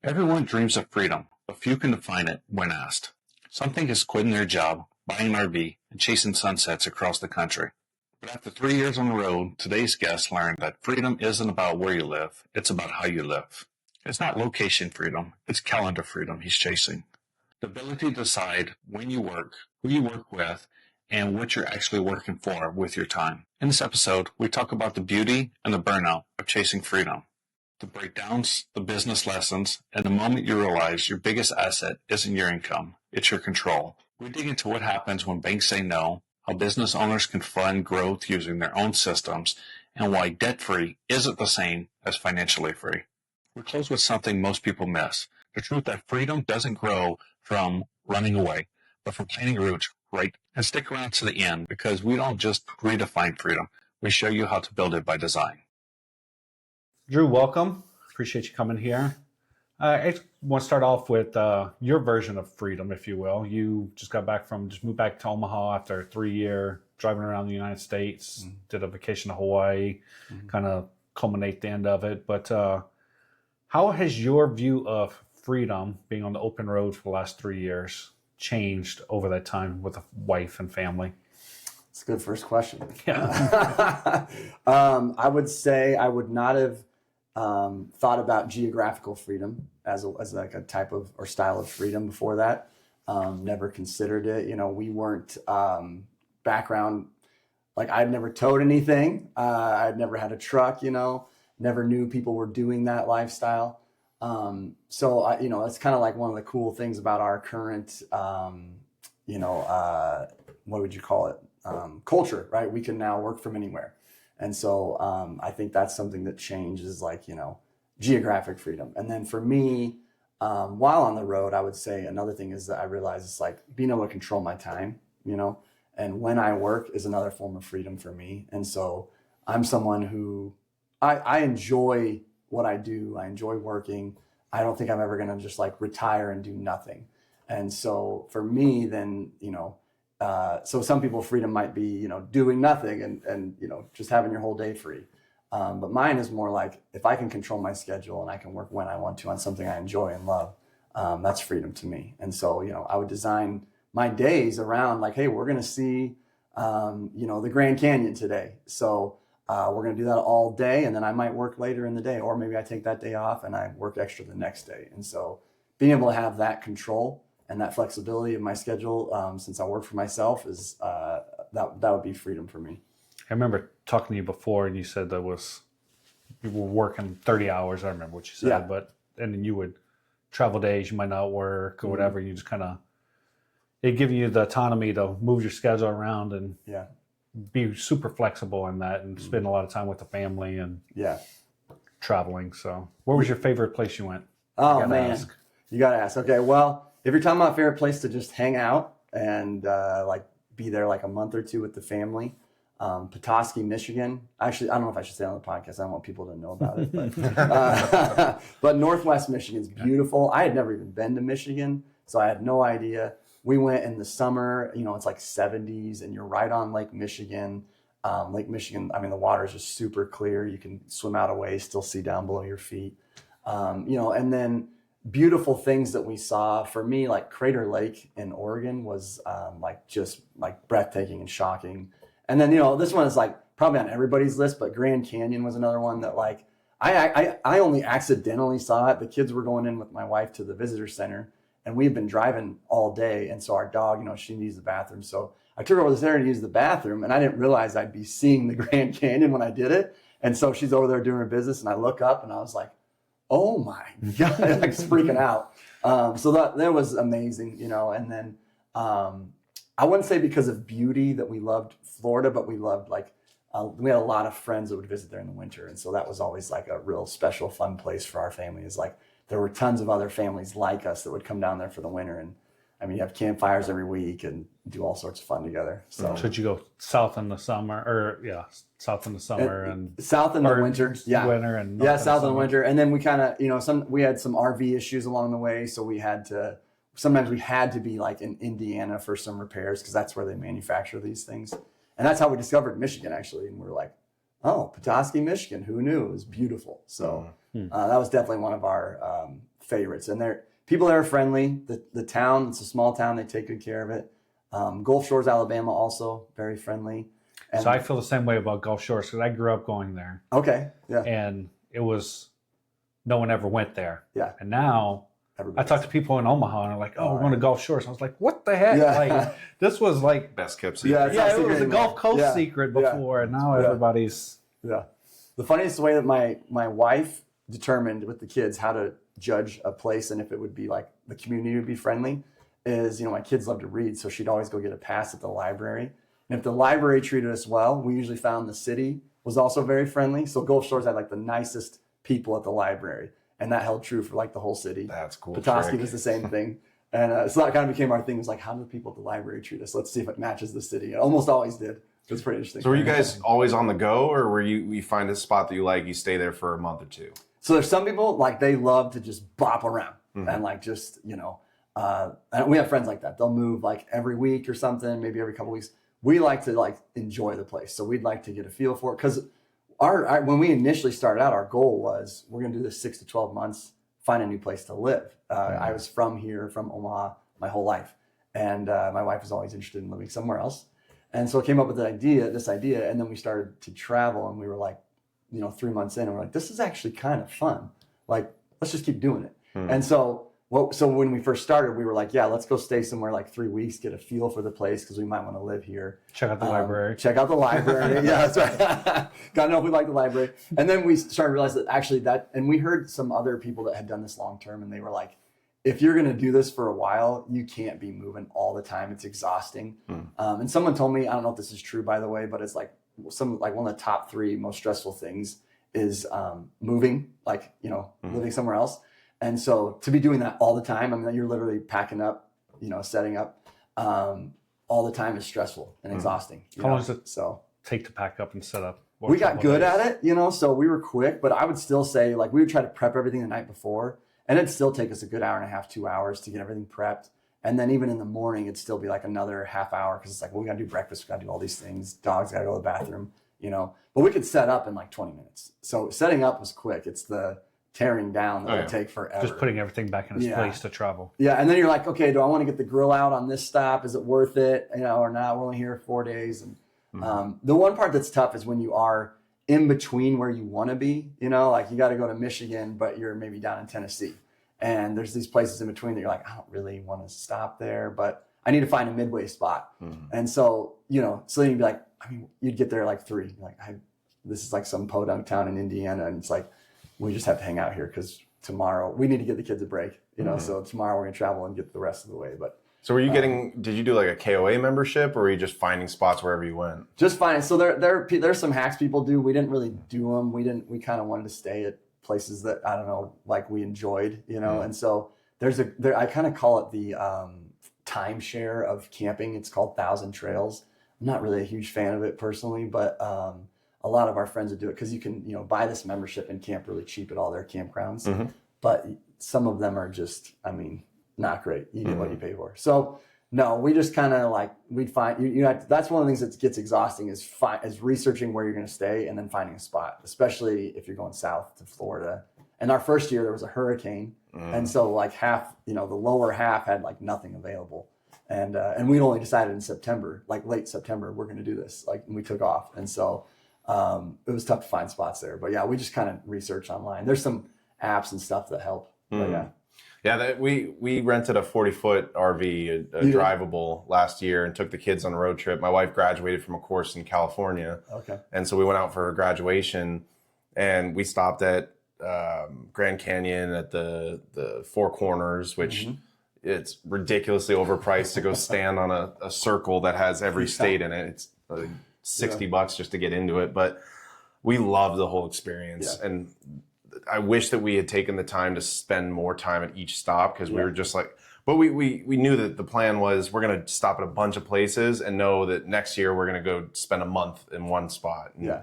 Everyone dreams of freedom, but few can define it when asked. Some think it's quitting their job, buying an RV, and chasing sunsets across the country. But after 3 years on the road, today's guest learned that freedom isn't about where you live, it's about how you live. It's not location freedom, it's calendar freedom he's chasing. The ability to decide when you work, who you work with, and what you're actually working for with your time. In this episode, we talk about the beauty and the burnout of chasing freedom. The breakdowns, the business lessons, and the moment you realize your biggest asset isn't your income, it's your control. We dig into what happens when banks say no, how business owners can fund growth using their own systems, and why debt-free isn't the same as financially free. We close with something most people miss, the truth that freedom doesn't grow from running away, but from planting roots right. And stick around to the end because we don't just redefine freedom, we show you how to build it by design. Drew, welcome. Appreciate you coming here. I want to start off with your version of freedom, if you will. You just moved back to Omaha after a 3-year driving around the United States, did a vacation to Hawaii, kind of culminate the end of it. But how has your view of freedom, being on the open road for the last 3 years, changed over that time with a wife and family? It's a good first question. Yeah. I would say I would not have thought about geographical freedom as like a type of or style of freedom before that. Never considered it. You know, we weren't background, like I'd never towed anything. I'd never had a truck, never knew people were doing that lifestyle. So it's kind of like one of the cool things about our current, what would you call it? Culture, right? We can now work from anywhere. And so I think that's something that changes, like, geographic freedom. And then for me, while on the road, I would say another thing is that I realize it's like being able to control my time, and when I work is another form of freedom for me. And so I'm someone who I enjoy what I do. I enjoy working. I don't think I'm ever going to just like retire and do nothing. And so for me, then, so some people freedom might be, doing nothing and just having your whole day free. But mine is more like if I can control my schedule and I can work when I want to on something I enjoy and love, that's freedom to me. And so, I would design my days around like, hey, we're going to see, the Grand Canyon today. So we're going to do that all day. And then I might work later in the day, or maybe I take that day off and I work extra the next day. And so being able to have that control and that flexibility of my schedule, since I work for myself, is that would be freedom for me. I remember talking to you before, and you said you were working 30 hours. I remember what you said, Yeah. And then you would travel days, you might not work or whatever. You just it give you the autonomy to move your schedule around and be super flexible in that, and spend a lot of time with the family and traveling. So, where was your favorite place you went? Oh man, you gotta ask. Okay, well, if you're talking about favorite place to just hang out and like be there like a month or two with the family, Petoskey, Michigan. Actually, I don't know if I should say it on the podcast. I don't want people to know about it, but but Northwest Michigan's beautiful. I had never even been to Michigan, so I had no idea. We went in the summer. It's like 70s, and you're right on Lake Michigan. Lake Michigan. I mean, the water is just super clear. You can swim out a ways, still see down below your feet. And then beautiful things that we saw. For me, like Crater Lake in Oregon was just breathtaking and shocking. And then, this one is like probably on everybody's list, but Grand Canyon was another one that like I only accidentally saw it. The kids were going in with my wife to the visitor center, and we've been driving all day. And so our dog, she needs the bathroom. So I took her over there to use the bathroom, and I didn't realize I'd be seeing the Grand Canyon when I did it. And so she's over there doing her business, and I look up and I was like, oh my God, like freaking out. So that was amazing, and then I wouldn't say because of beauty that we loved Florida, but we loved we had a lot of friends that would visit there in the winter. And so that was always like a real special, fun place for our family. Is like there were tons of other families like us that would come down there for the winter. And I mean, you have campfires every week and do all sorts of fun together. So should you go south in the summer south in the summer and south in the winter? Yeah. Winter and south in the winter. And then we kind of, we had some RV issues along the way. So sometimes we had to be like in Indiana for some repairs because that's where they manufacture these things. And that's how we discovered Michigan, actually. And we're like, oh, Petoskey, Michigan. Who knew? It was beautiful. So that was definitely one of our favorites, and people there are friendly. The town, it's a small town, they take good care of it. Gulf Shores, Alabama, also very friendly. And so I feel the same way about Gulf Shores because I grew up going there. Okay, yeah. And it was, no one ever went there. Yeah. And now I talk to people in Omaha and they're like, oh, we're going to Gulf Shores. I was like, what the heck? Yeah. Like, this was like, best kept secret. Yeah, it was a Gulf Coast secret before, and now everybody's. Yeah. The funniest way that my wife determined with the kids how to judge a place and if it would be like the community would be friendly is, my kids love to read, so she'd always go get a pass at the library. And if the library treated us well, we usually found the city was also very friendly. So Gulf Shores had like the nicest people at the library, and that held true for like the whole city. That's cool. Petoskey was the same thing. And so that kind of became our thing. It was like, how do the people at the library treat us? Let's see if it matches the city. It almost always did. It was pretty interesting. So were you guys always on the go, or were you find a spot that you like, you stay there for a month or two? So there's some people like they love to just bop around and like just, and we have friends like that. They'll move like every week or something, maybe every couple weeks. We like to like enjoy the place. So we'd like to get a feel for it because when we initially started out, our goal was we're going to do this 6 to 12 months, find a new place to live. I was from Omaha my whole life. And my wife was always interested in living somewhere else. And so I came up with this idea, and then we started to travel, and we were like, 3 months in, and we're like, this is actually kind of fun. Like, let's just keep doing it. And so when we first started, we were like, yeah, let's go stay somewhere like 3 weeks, get a feel for the place because we might want to live here. Check out the library. Check out the library. Yeah, that's right. Gotta know if we like the library. And then we started to realize that actually and we heard some other people that had done this long term, and they were like, if you're going to do this for a while, you can't be moving all the time. It's exhausting. And someone told me, I don't know if this is true, by the way, but it's like one of the top 3 most stressful things is moving, like, living somewhere else. And so to be doing that all the time, I mean, you're literally packing up, setting up all the time is stressful and exhausting. How long does it take to pack up and set up? We got good at it, so we were quick, but I would still say like we would try to prep everything the night before. And it'd still take us a good hour and a half, 2 hours to get everything prepped. And then even in the morning, it'd still be like another half hour because it's like, well, we got to do breakfast. We got to do all these things. Dogs got to go to the bathroom, But we could set up in like 20 minutes. So setting up was quick. It's the tearing down that would take forever. Just putting everything back in its place to travel. Yeah. And then you're like, okay, do I want to get the grill out on this stop? Is it worth it? Or not? We're only here 4 days. And the one part that's tough is when you are in between where you want to be, like you got to go to Michigan, but you're maybe down in Tennessee. And there's these places in between that you're like, I don't really want to stop there, but I need to find a midway spot. And so, so then you'd be like, you'd get there like 3. Like, this is like some podunk town in Indiana. And it's like, we just have to hang out here because tomorrow we need to get the kids a break, so tomorrow we're going to travel and get the rest of the way. But so were you did you do like a KOA membership, or were you just finding spots wherever you went? Just finding. So there's some hacks people do. We didn't really do them. We kind of wanted to stay at places that, I don't know, like we enjoyed, and so I kind of call it the timeshare of camping. It's called 1,000 Trails. I'm not really a huge fan of it personally, but a lot of our friends would do it because you can, buy this membership and camp really cheap at all their campgrounds. But some of them are just, not great. You get what you pay for. So no, we just kind of like, we'd find, that's one of the things that gets exhausting is researching where you're going to stay and then finding a spot, especially if you're going south to Florida. And our first year there was a hurricane. And so like half, the lower half had like nothing available. And we'd only decided in September, like late September, we're going to do this. Like, and we took off. And so it was tough to find spots there. But yeah, we just kind of research online. There's some apps and stuff that help. But yeah. Yeah, we rented a 40-foot RV, a drivable, last year, and took the kids on a road trip. My wife graduated from a course in California. Okay. And so we went out for her graduation, and we stopped at Grand Canyon at the Four Corners, which it's ridiculously overpriced to go stand on a circle that has every state in it. It's $60 just to get into it, but we love the whole experience. Yeah. And I wish that we had taken the time to spend more time at each stop because we were just like, but we knew that the plan was we're going to stop at a bunch of places and know that next year we're going to go spend a month in one spot. And,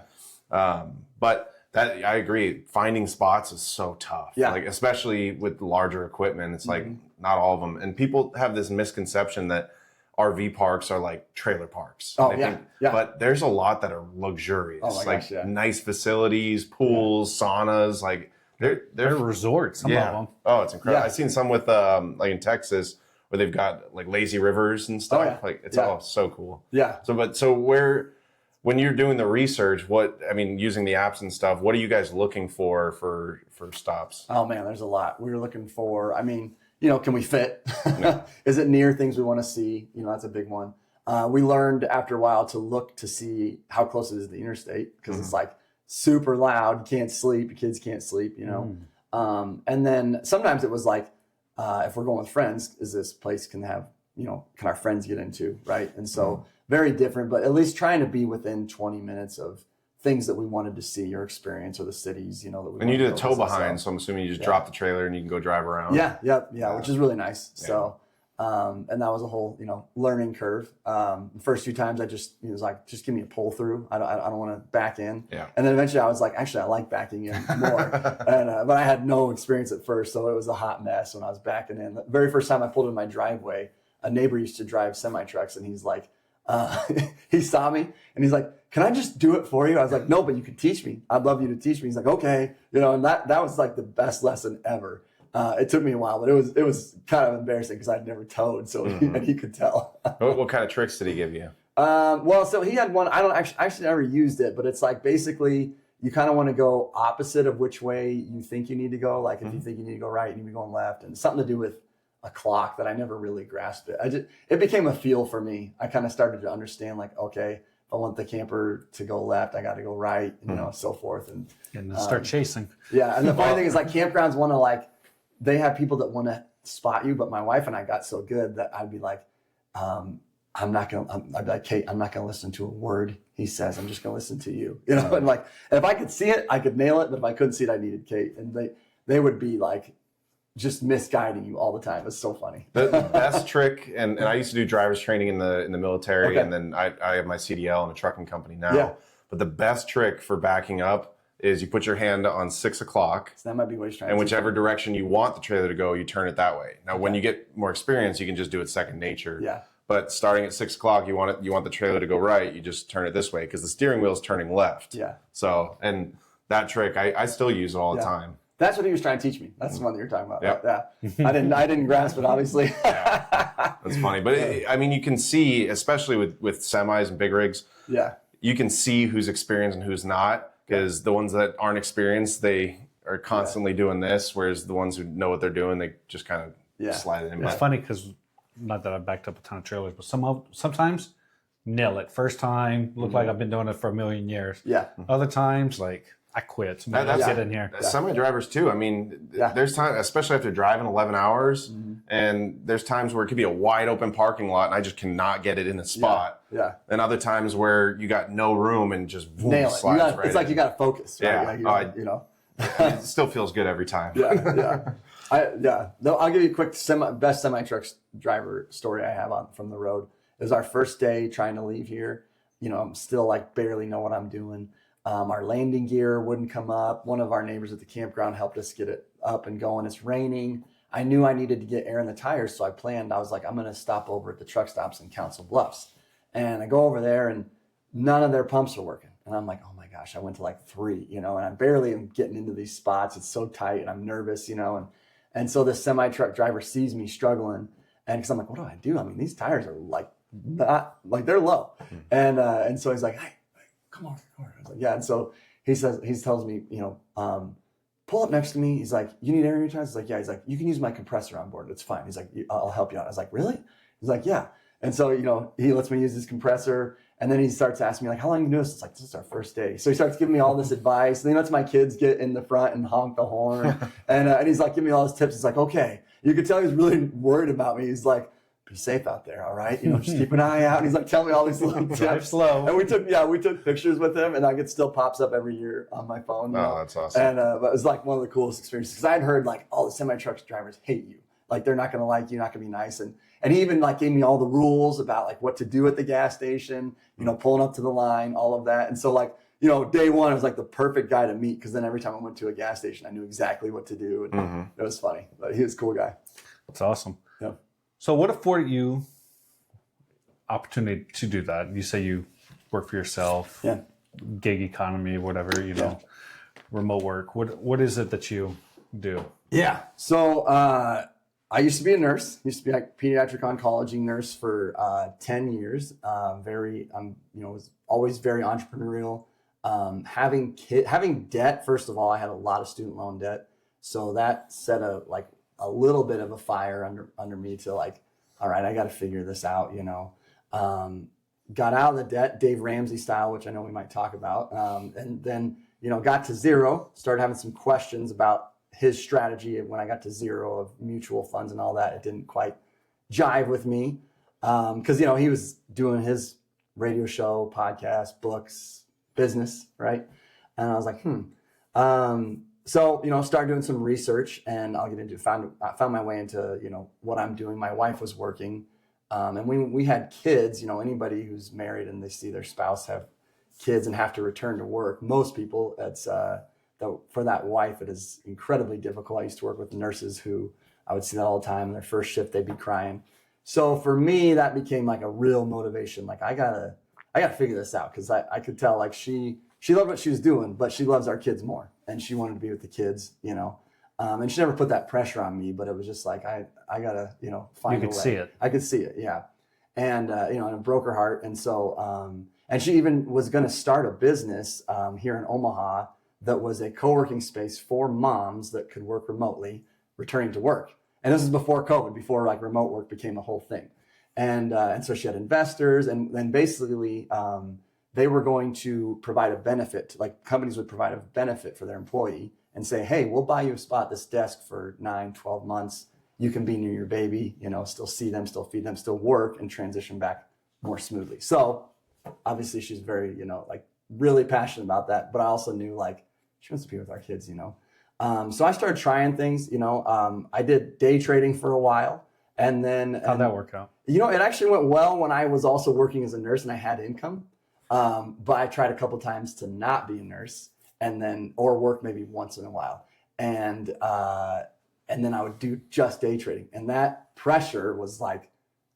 but that, I agree, finding spots is so tough. Yeah. Like, especially with larger equipment, it's like not all of them. And people have this misconception that RV parks are like trailer parks. Oh, But there's a lot that are luxurious. Oh, my gosh, nice facilities, pools, saunas. Like, They're resorts, some of them. Oh, it's incredible. Yeah. I've seen some with like in Texas where they've got like lazy rivers and stuff. Oh, yeah. Like it's all so cool. Yeah. So when you're doing the research, using the apps and stuff, what are you guys looking for stops? Oh man, there's a lot. We were looking for, can we fit? Yeah. Is it near things we want to see? That's a big one. We learned after a while to look to see how close it is to the interstate because it's like super loud. You can't sleep. Your kids can't sleep, And then sometimes it was like, if we're going with friends, is this place can our friends get into, right? And so very different, but at least trying to be within 20 minutes of things that we wanted to see or experience or the cities, that we And you did a tow behind, so I'm assuming you just drop the trailer and you can go drive around. Yeah, which is really nice. Yeah. So, and that was a whole, learning curve. The first few times it was like, just give me a pull through. I don't want to back in. Yeah. And then eventually I was like, actually, I like backing in more. But I had no experience at first. So it was a hot mess when I was backing in. The very first time I pulled in my driveway, a neighbor used to drive semi trucks and he's like, he saw me and he's like, can I just do it for you? I was like, no, but you can teach me. I'd love you to teach me. He's like, okay. And that was like the best lesson ever. It took me a while, but it was kind of embarrassing because I'd never towed. So and he could tell. What kind of tricks did he give you? So he had one, I don't actually never used it, but it's like basically you kind of want to go opposite of which way you think you need to go. Like if you think you need to go right, you need to be going left, and something to do with a clock that I never really grasped it. It became a feel for me. I kind of started to understand like, okay, if I want the camper to go left, I got to go right, so forth. And then start chasing. Yeah. And the funny thing is like campgrounds want to they have people that want to spot you, but my wife and I got so good that I'd be like, I'd be like, Kate, I'm not going to listen to a word he says. I'm just going to listen to you, and if I could see it, I could nail it. But if I couldn't see it, I needed Kate. And they would be like, just misguiding you all the time. It's so funny. The best trick, and I used to do driver's training in the military, and then I have my CDL in a trucking company now. Yeah. But the best trick for backing up is you put your hand on 6 o'clock. So that might be what he's trying to do. And whichever direction you want the trailer to go, you turn it that way. Now, when you get more experience, you can just do it second nature. Yeah. But starting at 6 o'clock, you want the trailer to go right, you just turn it this way because the steering wheel is turning left. Yeah. So, and that trick, I still use it all the time. That's what he was trying to teach me. That's the one that you're talking about. Yep. Yeah. I didn't grasp it, obviously. That's funny. But you can see, especially with semis and big rigs, you can see who's experienced and who's not, because the ones that aren't experienced, they are constantly doing this, whereas the ones who know what they're doing, they just kind of slide it in. It's funny because, not that I've backed up a ton of trailers, but sometimes nail it. First time, look like I've been doing it for a million years. Yeah. Other times, like, I quit. Let's get in here. Semi drivers too. There's time, especially after driving 11 hours, and there's times where it could be a wide open parking lot, and I just cannot get it in a spot. Yeah. And other times where you got no room and just nail it. Slides right it's like you got to focus. Right? Yeah. It still feels good every time. Yeah. I'll give you a quick best semi truck driver story I have from the road. It was our first day trying to leave here. I'm still like barely know what I'm doing. Our landing gear wouldn't come up. One of our neighbors at the campground helped us get it up and going. It's raining. I knew I needed to get air in the tires, so I was like, I'm going to stop over at the truck stops in Council Bluffs. And I go over there, and none of their pumps are working. And I'm like, oh my gosh, I went to like 3, and I barely am getting into these spots. It's so tight, and I'm nervous, and so this semi truck driver sees me struggling, and because I'm like, what do I do? These tires are like not like they're low, and so he's like, hey, come on. I was like, yeah. And so he tells me, pull up next to me. He's like, you need air in your tires? He's like, yeah. He's like, you can use my compressor on board. It's fine. He's like, I'll help you out. I was like, really? He's like, yeah. And so, he lets me use his compressor. And then he starts asking me, like, how long you do this? It's like, this is our first day. So he starts giving me all this advice. And he lets my kids get in the front and honk the horn. And he's like, giving me all his tips. He's like, okay. You could tell he's really worried about me. He's like, be safe out there, all right? Just keep an eye out. And he's like telling me all these little tips. Drive slow. And we took pictures with him, and it still pops up every year on my phone. Oh, that's awesome. And but it was like one of the coolest experiences because I'd heard like all the semi truck drivers hate you, like they're not going to like you, not going to be nice, and he even like gave me all the rules about like what to do at the gas station, pulling up to the line, all of that, and so like day one I was like the perfect guy to meet because then every time I went to a gas station I knew exactly what to do, and it was funny. But he was a cool guy. That's awesome. Yeah. So what afforded you opportunity to do that? You say you work for yourself, gig economy, whatever, remote work. What is it that you do? Yeah. So I used to be a nurse. Used to be a pediatric oncology nurse for 10 years. Was always very entrepreneurial. Having debt. First of all, I had a lot of student loan debt, so that set a little bit of a fire under me to like, all right, I got to figure this out. Got out of the debt, Dave Ramsey style, which I know we might talk about, and then got to zero. Started having some questions about his strategy when I got to zero of mutual funds and all that. It didn't quite jive with me because he was doing his radio show, podcast, books, business, right? And I was like, So started doing some research, and I'll get into I found my way into what I'm doing. My wife was working, and we had kids. Anybody who's married and they see their spouse have kids and have to return to work, most people, for that wife, it is incredibly difficult. I used to work with nurses who I would see that all the time. Their first shift, they'd be crying. So for me, that became like a real motivation. Like I gotta figure this out, because I could tell like she loved what she was doing, but she loves our kids more, and she wanted to be with the kids, and she never put that pressure on me, but it was just like I gotta find a way. You could see it. I could see it, yeah, and and it broke her heart, and so and she even was going to start a business here in Omaha that was a co-working space for moms that could work remotely, returning to work. And this is before COVID, before like remote work became a whole thing. And so she had investors, and basically they were going to provide a benefit, like companies would provide a benefit for their employee and say, hey, we'll buy you a spot at this desk for 9-12 months. You can be near your baby, still see them, still feed them, still work, and transition back more smoothly. So obviously she's very, really passionate about that. But I also knew like she wants to be with our kids, So I started trying things, I did day trading for a while. And then how'd that work out? It actually went well when I was also working as a nurse and I had income. But I tried a couple times to not be a nurse or work maybe once in a while. And then I would do just day trading. And that pressure was like,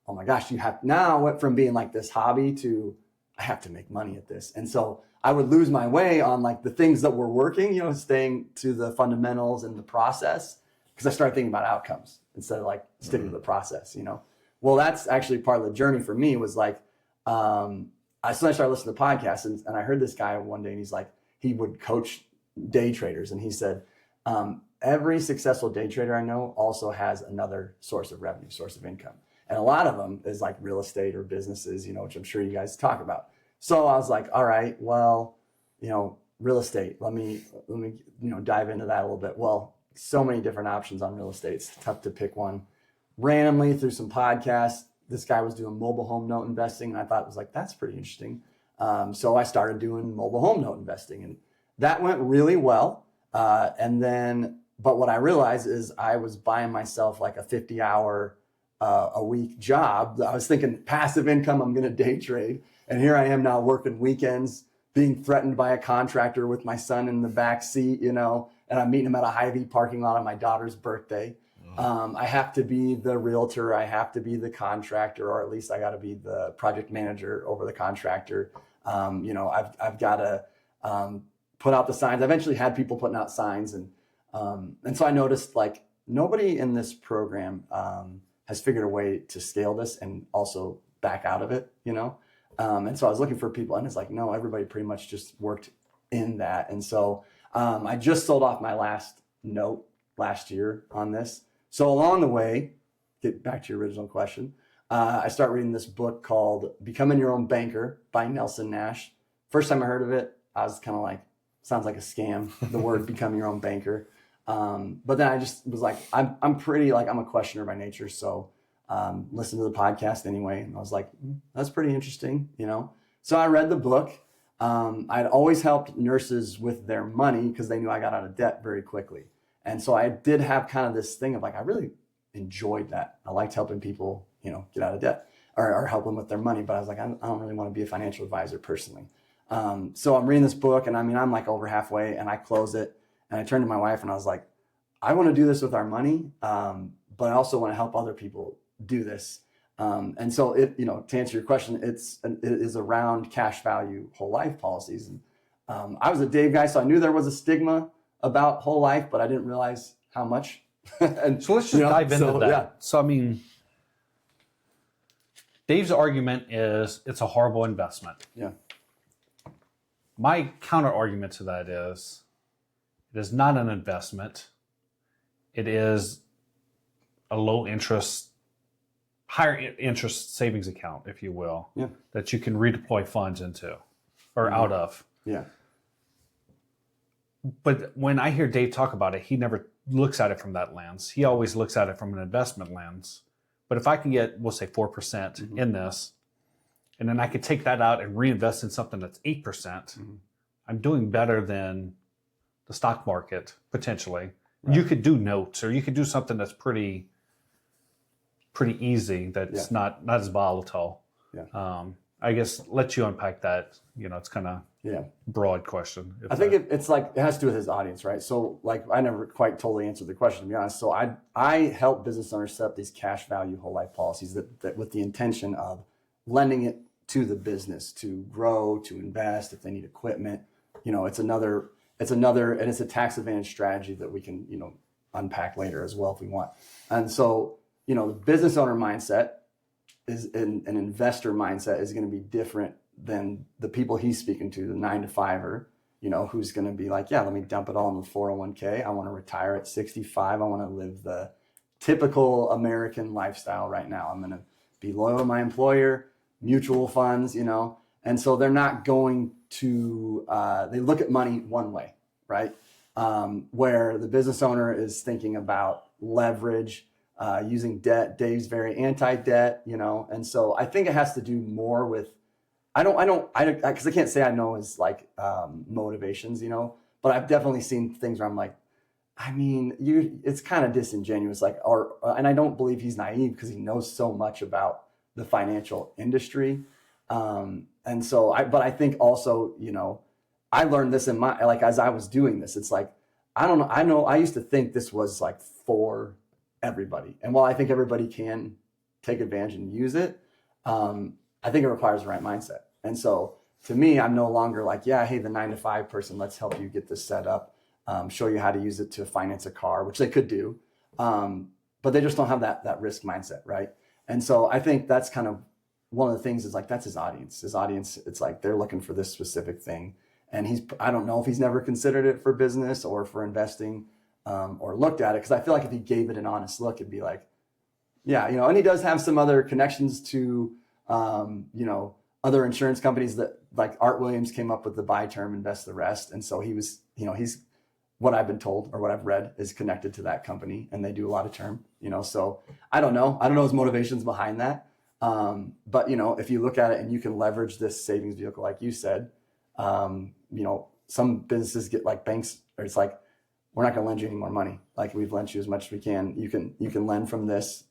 oh my gosh, now I went from being like this hobby to I have to make money at this. And so I would lose my way on like the things that were working, staying to the fundamentals and the process, because I started thinking about outcomes instead of like sticking to the process, Well, that's actually part of the journey for me was like, I started listening to podcasts, and I heard this guy one day, and he's like, he would coach day traders. And he said, every successful day trader I know also has another source of revenue, source of income. And a lot of them is like real estate or businesses, which I'm sure you guys talk about. So I was like, all right, well, real estate, let me dive into that a little bit. Well, so many different options on real estate. It's tough to pick one. Randomly through some podcasts, this guy was doing mobile home note investing, and I thought it was like, that's pretty interesting. So I started doing mobile home note investing, and that went really well. But what I realized is I was buying myself like a 50-hour a week job. I was thinking passive income, I'm going to day trade. And here I am now working weekends, being threatened by a contractor with my son in the back seat, and I'm meeting him at a Hy-Vee parking lot on my daughter's birthday. I have to be the realtor. I have to be the contractor, or at least I got to be the project manager over the contractor. I've got to put out the signs. I eventually had people putting out signs. And so I noticed like nobody in this program has figured a way to scale this and also back out of it, And so I was looking for people, and it's like, no, everybody pretty much just worked in that. And so I just sold off my last note last year on this. So along the way, get back to your original question, I start reading this book called Becoming Your Own Banker by Nelson Nash. First time I heard of it, I was kind of like, sounds like a scam, the word become your own banker. But then I just was like, I'm a questioner by nature. So listen to the podcast anyway. And I was like, that's pretty interesting, So I read the book. I'd always helped nurses with their money because they knew I got out of debt very quickly. And so I did have kind of this thing of like, I really enjoyed that. I liked helping people, get out of debt or help them with their money. But I was like, I don't really want to be a financial advisor personally. So I'm reading this book, and I'm like over halfway, and I close it, and I turned to my wife and I was like, I want to do this with our money. But I also want to help other people do this. And so to answer your question, it is around cash value whole life policies. And I was a Dave guy, so I knew there was a stigma about whole life, but I didn't realize how much. And so let's just dive into that. Yeah. So, I mean, Dave's argument is it's a horrible investment. Yeah. My counter argument to that is it is not an investment. It is a low interest, higher interest savings account, if you will, that you can redeploy funds into or out of. Yeah. But when I hear Dave talk about it, he never looks at it from that lens. He always looks at it from an investment lens. But if I can get, we'll say 4% in this, and then I could take that out and reinvest in something that's 8%, I'm doing better than the stock market, potentially. Right. You could do notes, or you could do something that's pretty easy, that's not as volatile. Yeah. I guess let you unpack that. It's kind of broad question. I think it's like, it has to do with his audience, right? So like, I never quite totally answered the question, to be honest. So I help business owners set up these cash value whole life policies that with the intention of lending it to the business to grow, to invest, if they need equipment. It's another, and it's a tax advantage strategy that we can, unpack later as well if we want. And so, the business owner mindset is an investor mindset is going to be different than the people he's speaking to, the 9-to-5er, who's going to be like, yeah, let me dump it all in the 401k. I want to retire at 65. I want to live the typical American lifestyle right now. I'm going to be loyal to my employer, mutual funds, and so they're not going to, they look at money one way, right? Where the business owner is thinking about leverage, using debt. Dave's very anti-debt, and so I think it has to do more with, because I can't say I know his like motivations, but I've definitely seen things where I'm like, it's kind of disingenuous, and I don't believe he's naive because he knows so much about the financial industry. And so but I think also, I learned this as I was doing this, it's like, I used to think this was like for everybody. And while I think everybody can take advantage and use it, I think it requires the right mindset. And so to me, I'm no longer like, yeah, hey, the 9-to-5 person, let's help you get this set up, show you how to use it to finance a car, which they could do. But they just don't have that risk mindset, right? And so I think that's kind of one of the things is like, that's his audience. His audience, it's like they're looking for this specific thing. And I don't know if he's never considered it for business or for investing, or looked at it. Because I feel like if he gave it an honest look, it'd be like, yeah, and he does have some other connections to, other insurance companies that like Art Williams came up with the buy term, invest the rest. And so he was, he's, what I've been told or what I've read is connected to that company, and they do a lot of term, so I don't know his motivations behind that. But if you look at it and you can leverage this savings vehicle, like you said, some businesses get like banks, or it's like, we're not going to lend you any more money. Like we've lent you as much as we can. You can lend from this,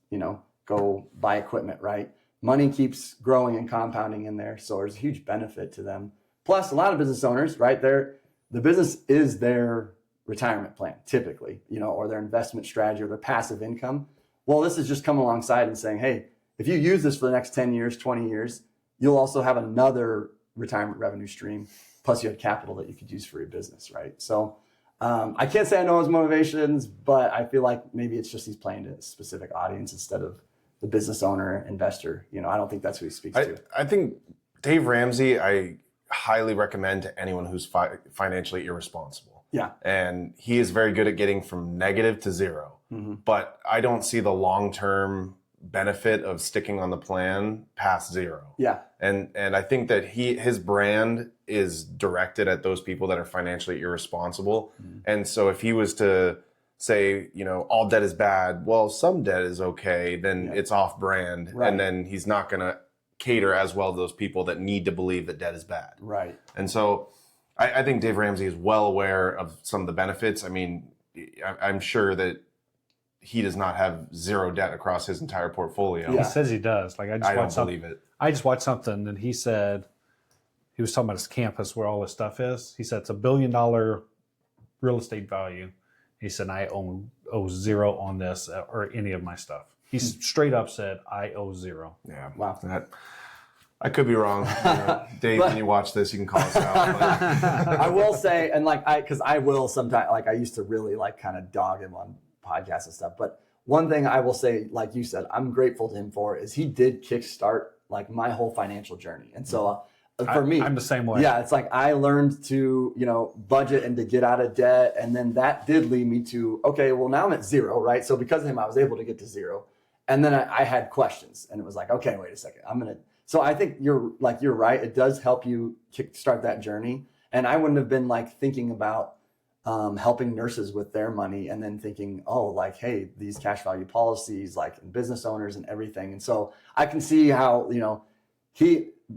go buy equipment, right? Money keeps growing and compounding in there. So there's a huge benefit to them. Plus a lot of business owners, right? The business is their retirement plan typically, or their investment strategy or their passive income. Well, this is just come alongside and saying, hey, if you use this for the next 10 years, 20 years, you'll also have another retirement revenue stream. Plus you have capital that you could use for your business, right? So I can't say I know his motivations, but I feel like maybe it's just he's playing to a specific audience instead of the business owner, investor. I don't think that's who he speaks to. I think Dave Ramsey, I highly recommend to anyone who's financially irresponsible. Yeah. And he is very good at getting from negative to zero. Mm-hmm. But I don't see the long-term benefit of sticking on the plan past zero. Yeah. And I think that his brand is directed at those people that are financially irresponsible. Mm-hmm. And so if he was to say, all debt is bad, well, some debt is okay, then it's off brand. Right. And then he's not going to cater as well to those people that need to believe that debt is bad. Right. And so I think Dave Ramsey is well aware of some of the benefits. I mean, I'm sure that he does not have zero debt across his entire portfolio. Yeah. He says he does. Like I don't believe it. I just watched something and he said, he was talking about his campus where all his stuff is. He said it's $1 billion real estate value. He said, I owe zero on this or any of my stuff. He straight up said, I owe zero. Yeah. Wow. I could be wrong. Dave, when you watch this, you can call us out. But. I will say, and because I will sometimes, I used to really kind of dog him on podcasts and stuff. But one thing I will say, like you said, I'm grateful to him for is he did kickstart my whole financial journey. And so for me, I'm the same way. Yeah, it's I learned to, budget and to get out of debt. And then that did lead me to, okay, well, now I'm at zero, right? So because of him, I was able to get to zero. And then I had questions, and it was okay, wait a second, so I think you're right. It does help you kickstart that journey. And I wouldn't have been thinking about helping nurses with their money and then thinking, hey, these cash value policies, business owners and everything. And so I can see how,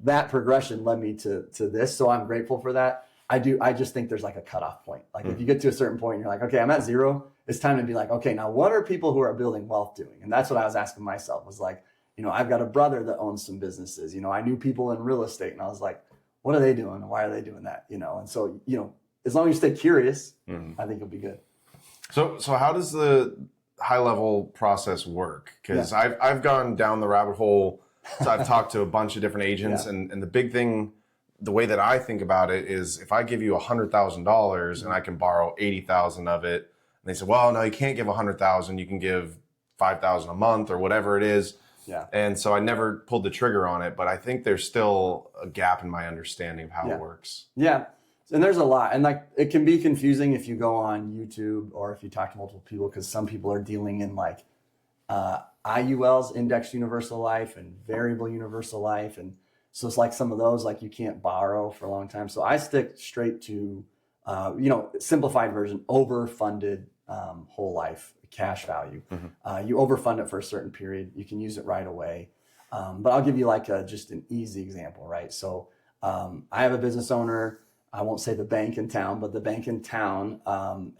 that progression led me to this. So I'm grateful for that. I just think there's a cutoff point. If you get to a certain point and you're okay, I'm at zero, it's time to be okay, now what are people who are building wealth doing? And that's what I was asking myself was I've got a brother that owns some businesses. I knew people in real estate, and I was what are they doing? And why are they doing that? And so, as long as you stay curious, I think you'll be good. So how does the high level process work? Because I've gone down the rabbit hole. So I've talked to a bunch of different agents, and the big thing, the way that I think about it is if I give you $100,000 and I can borrow 80,000 of it, and they say, well, no, you can't give 100,000. You can give 5,000 a month or whatever it is. Yeah. And so I never pulled the trigger on it, but I think there's still a gap in my understanding of how it works. Yeah. And there's a lot. And it can be confusing if you go on YouTube or if you talk to multiple people, because some people are dealing in IULs, Index Universal Life, and Variable Universal Life. And so it's some of those, you can't borrow for a long time. So I stick straight to, simplified version, overfunded whole life cash value. You overfund it for a certain period. You can use it right away. But I'll give you just an easy example, right? So I have a business owner. I won't say the bank in town, but the bank in town,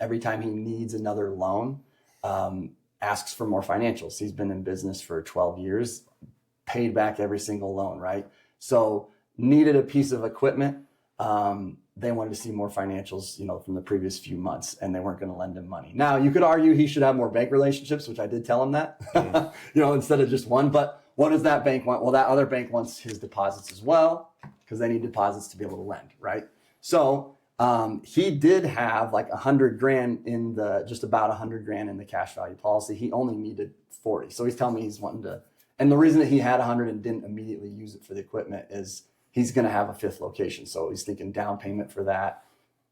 every time he needs another loan, asks for more financials. He's been in business for 12 years, paid back every single loan, right? So needed a piece of equipment. They wanted to see more financials, from the previous few months, and they weren't going to lend him money. Now, you could argue he should have more bank relationships, which I did tell him that, instead of just one. But what does that bank want? Well, that other bank wants his deposits as well, because they need deposits to be able to lend, right? So he did have $100,000 in just about $100,000 in the cash value policy. He only needed 40. So he's telling me he's wanting to, and the reason that he had 100 and didn't immediately use it for the equipment is he's going to have a fifth location. So he's thinking down payment for that.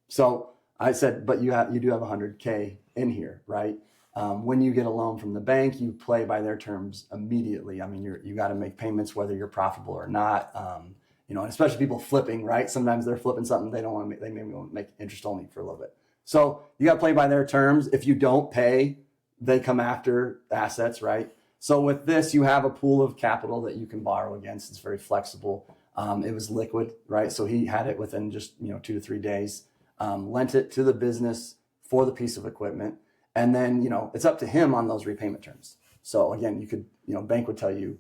So I said, but you do have $100K in here, right? When you get a loan from the bank, you play by their terms immediately. I mean, you got to make payments whether you're profitable or not. And especially people flipping, right? Sometimes they're flipping something they don't want to make. They maybe want to make interest only for a little bit. So you got to play by their terms. If you don't pay, they come after assets, right? So with this, you have a pool of capital that you can borrow against. It's very flexible. It was liquid, right? So he had it within just 2 to 3 days. Lent it to the business for the piece of equipment, and then it's up to him on those repayment terms. So again, you could bank would tell you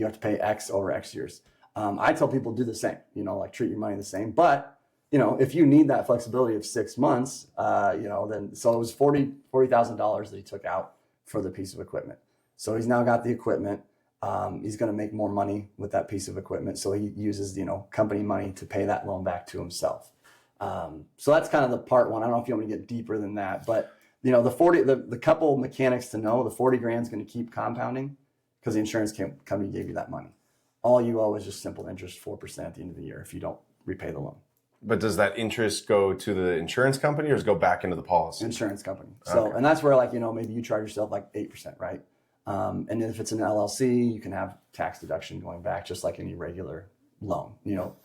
have to pay X over X years. I tell people do the same, treat your money the same. But, if you need that flexibility of 6 months, then, so it was $40,000 that he took out for the piece of equipment. So he's now got the equipment. He's going to make more money with that piece of equipment. So he uses, company money to pay that loan back to himself. So that's kind of the part one. I don't know if you want me to get deeper than that, but the couple mechanics to know, the $40,000 is going to keep compounding because the insurance company gave you that money. All you owe is just simple interest, 4% at the end of the year if you don't repay the loan. But does that interest go to the insurance company or does it go back into the policy? Insurance company. So, okay. And that's where maybe you charge yourself 8%, right? And if it's an LLC, you can have tax deduction going back just like any regular loan.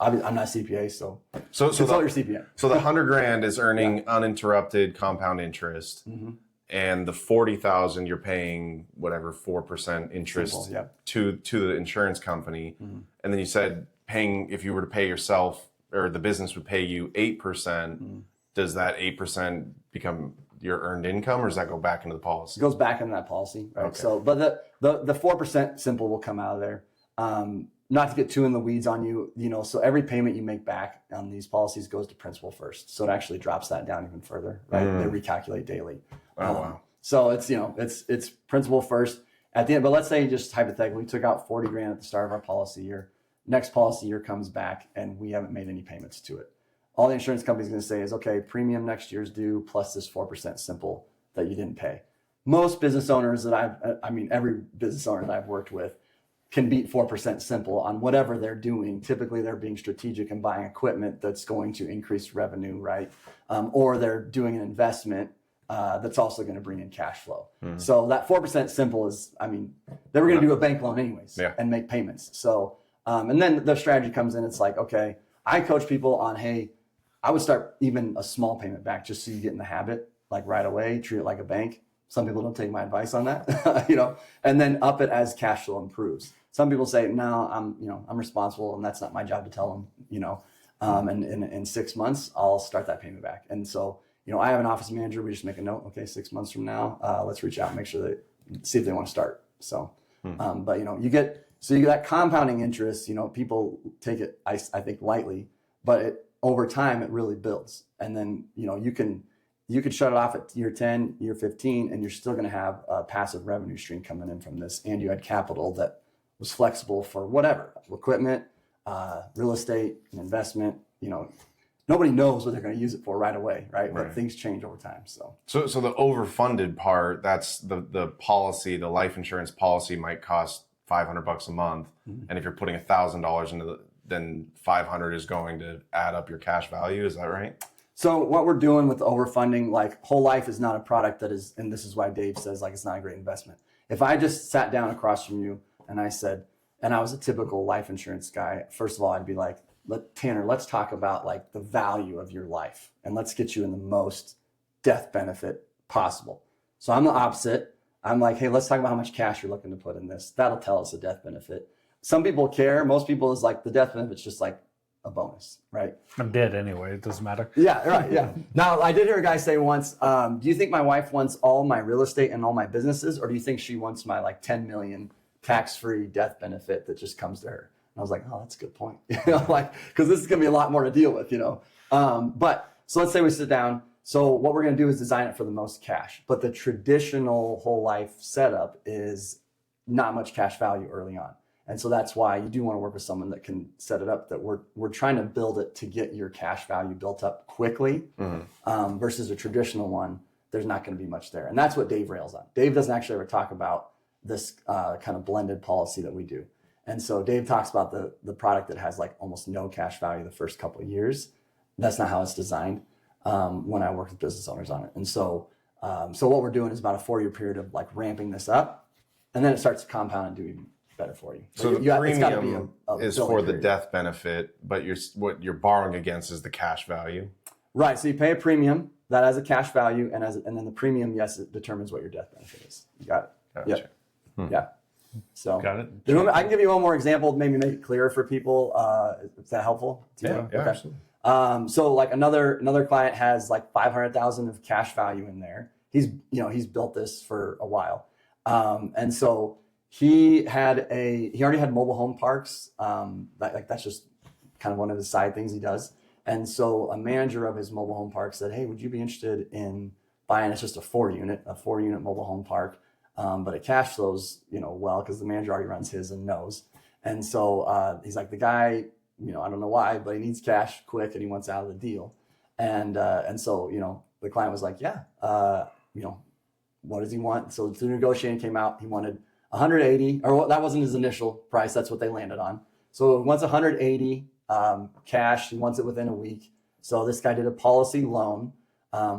I'm not CPA, so consult your CPA. So the $100,000 is earning uninterrupted compound interest. Mm-hmm. And the 40,000 you're paying whatever 4% interest to the insurance company. Mm-hmm. And then you said if you were to pay yourself or the business would pay you 8%, mm-hmm. Does that 8% become your earned income or does that go back into the policy? It goes back into that policy, right? Okay. So, but the 4% simple will come out of there. Not to get too in the weeds on you, so every payment you make back on these policies goes to principal first. So it actually drops that down even further, right? Mm. They recalculate daily. Oh, wow. So it's, it's principal first at the end, but let's say just hypothetically, we took out $40,000 at the start of our policy year. next policy year comes back and we haven't made any payments to it. All the insurance company's going to say is, okay, premium next year's due plus this 4% simple that you didn't pay. Most business owners that every business owner that I've worked with can beat 4% simple on whatever they're doing. Typically, they're being strategic and buying equipment that's going to increase revenue, right? Or they're doing an investment that's also going to bring in cash flow. So that 4% simple is, they were going to do a bank loan anyways and make payments. So, and then the strategy comes in. It's like, okay, I coach people on, hey, I would start even a small payment back just so you get in the habit, like right away, treat it like a bank. Some people don't take my advice on that, and then up it as cash flow improves. Some people say, no, I'm responsible and that's not my job to tell them, and in 6 months, I'll start that payment back. And so, I have an office manager. We just make a note. Okay, 6 months from now, let's reach out and make sure see if they want to start. So, but you get that compounding interest. People take it, I think, lightly, but over time it really builds. And then you can shut it off at year 10, year 15, and you're still going to have a passive revenue stream coming in from this. And you had capital that was flexible for whatever, equipment, real estate, an investment. Nobody knows what they're going to use it for right away, right? But things change over time. So the overfunded part, that's the policy, the life insurance policy might cost $500 a month. And if you're putting $1,000 into then 500 is going to add up your cash value. Is that right? So what we're doing with the overfunding, like whole life is not a product that is, and this is why Dave says like it's not a great investment. If I just sat down across from you and I said, and I was a typical life insurance guy, first of all, I'd be like, Tanner, let's talk about like the value of your life and let's get you in the most death benefit possible. So I'm the opposite. I'm like, hey, let's talk about how much cash you're looking to put in this. That'll tell us the death benefit. Some people care. Most people is like the death benefit's just like a bonus, right? I'm dead anyway. It doesn't matter. Yeah, right. Yeah. Now, I did hear a guy say once, do you think my wife wants all my real estate and all my businesses, or do you think she wants my like 10 million tax-free death benefit that just comes to her? And I was like, oh, that's a good point. Because this is going to be a lot more to deal with, But so let's say we sit down. So what we're going to do is design it for the most cash. But the traditional whole life setup is not much cash value early on. And so that's why you do want to work with someone that can set it up, that we're trying to build it to get your cash value built up quickly versus a traditional one. There's not going to be much there. And that's what Dave rails on. Dave doesn't actually ever talk about this kind of blended policy that we do. And so Dave talks about the product that has like almost no cash value the first couple of years. That's not how it's designed when I work with business owners on it. And so what we're doing is about a 4-year period of like ramping this up, and then it starts to compound and do even better for you. So the premium is for the death benefit, but what you're borrowing against is the cash value. Right. So you pay a premium that has a cash value, and then the premium, yes, it determines what your death benefit is. You got it. Gotcha. Yep. Yeah. So got it. I can give you one more example, maybe make it clearer for people. Is that helpful? Yeah, okay. Absolutely. So like another client has like 500,000 of cash value in there. He's built this for a while, and so he already had mobile home parks. That's just kind of one of the side things he does. And so a manager of his mobile home park said, hey, would you be interested in buying? It's just a 4-unit mobile home park. But it cash flows, well, because the manager already runs his and knows. And so he's like, the guy, I don't know why, but he needs cash quick and he wants out of the deal. And so, the client was like, yeah, what does he want? So the negotiating came out. He wanted 180, or that wasn't his initial price. That's what they landed on. So he wants 180 cash. He wants it within a week. So this guy did a policy loan,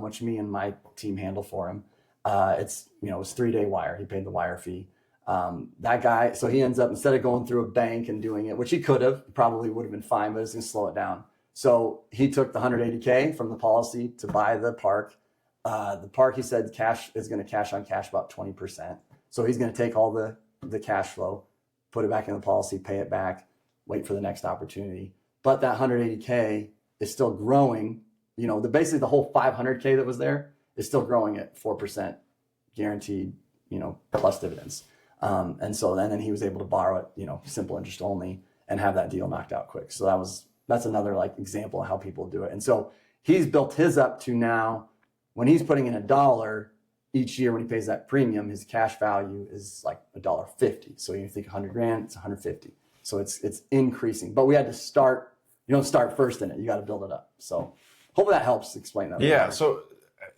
which me and my team handle for him. It's, it was 3-day wire. He paid the wire fee. That guy, so he ends up, instead of going through a bank and doing it, which he could have, probably would have been fine, but it's going to slow it down. So he took the 180K from the policy to buy the park. The park, he said, cash is going to cash on cash about 20%. So he's going to take all the cash flow, put it back in the policy, pay it back, wait for the next opportunity. But that 180K is still growing. Basically the whole 500K that was there is still growing at 4% guaranteed, plus dividends. And so then he was able to borrow it, simple interest only, and have that deal knocked out quick. So that's another like example of how people do it. And so he's built his up to now, when he's putting in $1 each year, when he pays that premium, his cash value is like $1.50. So you think 100 grand, it's 150. So it's increasing, but we had to start. You don't start first in it. You got to build it up. So hopefully that helps explain that. Yeah. So,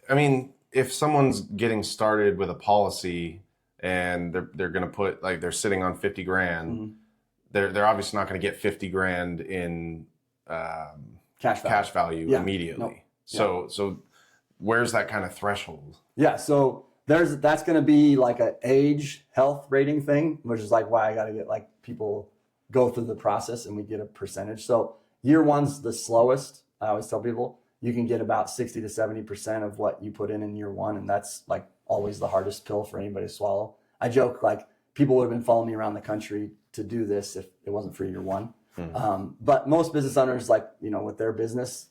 I mean, if someone's getting started with a policy and they're going to put, like, they're sitting on 50 grand, they're obviously not going to get 50 grand in cash value immediately. No. So where's that kind of threshold? Yeah. So that's going to be like an age health rating thing, which is like why I got to get like people go through the process and we get a percentage. So year one's the slowest. I always tell people you can get about 60 to 70% of what you put in year one. And that's like always the hardest pill for anybody to swallow. I joke, like, people would have been following me around the country to do this if it wasn't for year one. But most business owners, like, you know, with their business,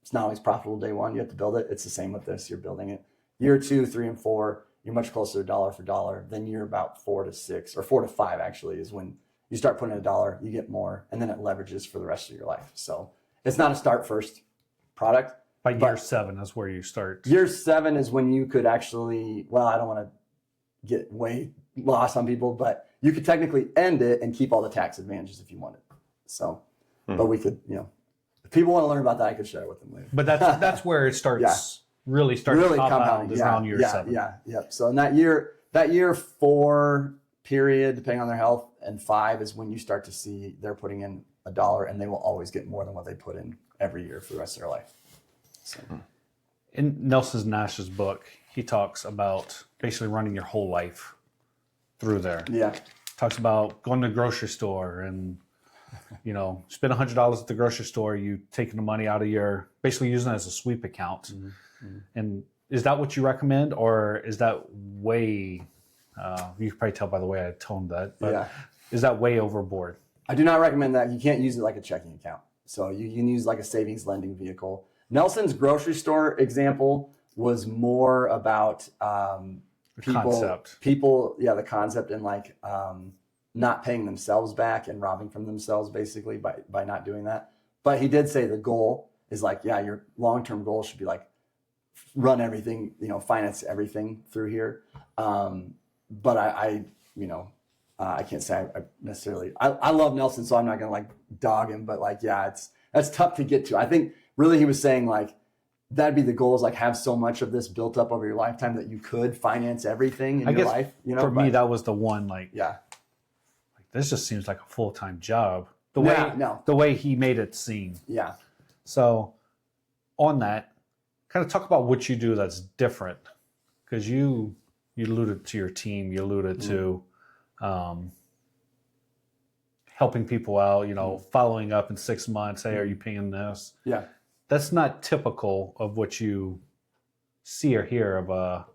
it's not always profitable day one. You have to build it. It's the same with this. You're building it. Year 2, 3, and 4, you're much closer to dollar for dollar. Then you're about 4 to 6 or 4 to 5 actually is when you start putting in $1, you get more, and then it leverages for the rest of your life. So it's not a start first product. By year 7 is where you start. Year 7 is when you could actually, well, I don't want to get way lost on people, but you could technically end it and keep all the tax advantages if you wanted. So, but we could, you know, if people want to learn about that, I could share it with them later. But that's where it starts really compounding is around year 7. Yeah. So in that year 4 period, depending on their health, and 5 is when you start to see they're putting in $1 and they will always get more than what they put in every year for the rest of their life. So. In Nelson Nash's book, he talks about basically running your whole life through there. Yeah. Talks about going to the grocery store and, you know, spend $100 at the grocery store, you taking the money out of your, basically using it as a sweep account. And is that what you recommend, or is that way, you can probably tell by the way I toned that, but is that way overboard? I do not recommend that. You can't use it like a checking account. So you can use like a savings lending vehicle. Nelson's grocery store example was more about the concept and like not paying themselves back and robbing from themselves basically by not doing that. But he did say the goal is like, your long-term goal should be like run everything, you know, finance everything through here. But I can't say I necessarily, I love Nelson, so I'm not going to like dog him, but like, that's tough to get to. I think really he was saying like, that'd be the goal, is like have so much of this built up over your lifetime that you could finance everything in your life. You know, for me, that was the one, like, this just seems like a full-time job. The way he made it seem. Yeah. So on that, kind of talk about what you do that's different, because you alluded to your team, you alluded to helping people out, you know, following up in 6 months. Hey, are you paying this? Yeah. That's not typical of what you see or hear of a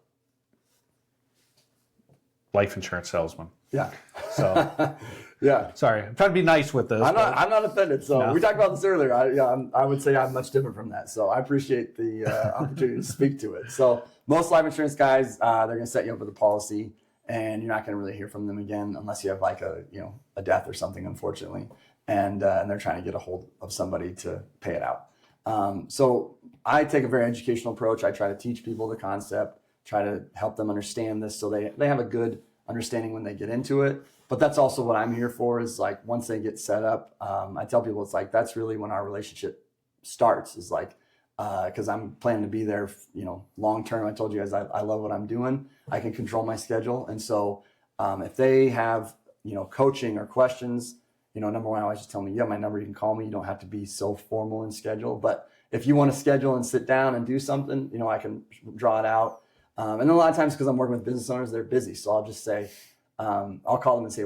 life insurance salesman. Yeah. So, yeah. Sorry, I'm trying to be nice with this. I'm not offended. So we talked about this earlier. I would say I'm much different from that. So I appreciate the opportunity to speak to it. So most life insurance guys, they're going to set you up with a policy, and you're not going to really hear from them again unless you have like a death or something, unfortunately, and they're trying to get a hold of somebody to pay it out. So I take a very educational approach. I try to teach people the concept, try to help them understand this so they have a good understanding when they get into it. But that's also what I'm here for, is like once they get set up, I tell people it's like that's really when our relationship starts, is like because I'm planning to be there, long term. I told you guys I love what I'm doing. I can control my schedule, and so if they have coaching or questions, number one, I always just tell me, you have my number, you can call me. You don't have to be so formal in schedule, but if you want to schedule and sit down and do something, I can draw it out. And then a lot of times, because I'm working with business owners, they're busy, so I'll just say, I'll call them and say,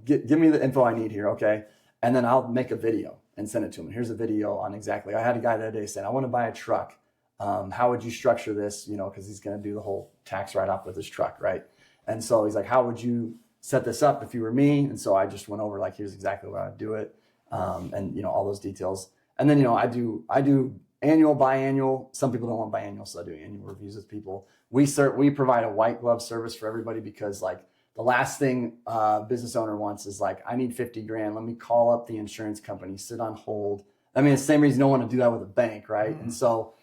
give me the info I need here, okay? And then I'll make a video and send it to them. Here's a video on exactly. I had a guy the other day saying, I want to buy a truck. How would you structure this? Because he's going to do the whole tax write-off with his truck, right? And so he's like, how would you set this up if you were me? And so I just went over like, here's exactly where I'd do it, and all those details. And then I do annual, biannual. Some people don't want biannual, so I do annual reviews with people. We provide a white glove service for everybody, because like the last thing a business owner wants is like, I need 50 grand. Let me call up the insurance company, sit on hold. I mean, it's the same reason you don't want to do that with a bank, right? Mm-hmm. And so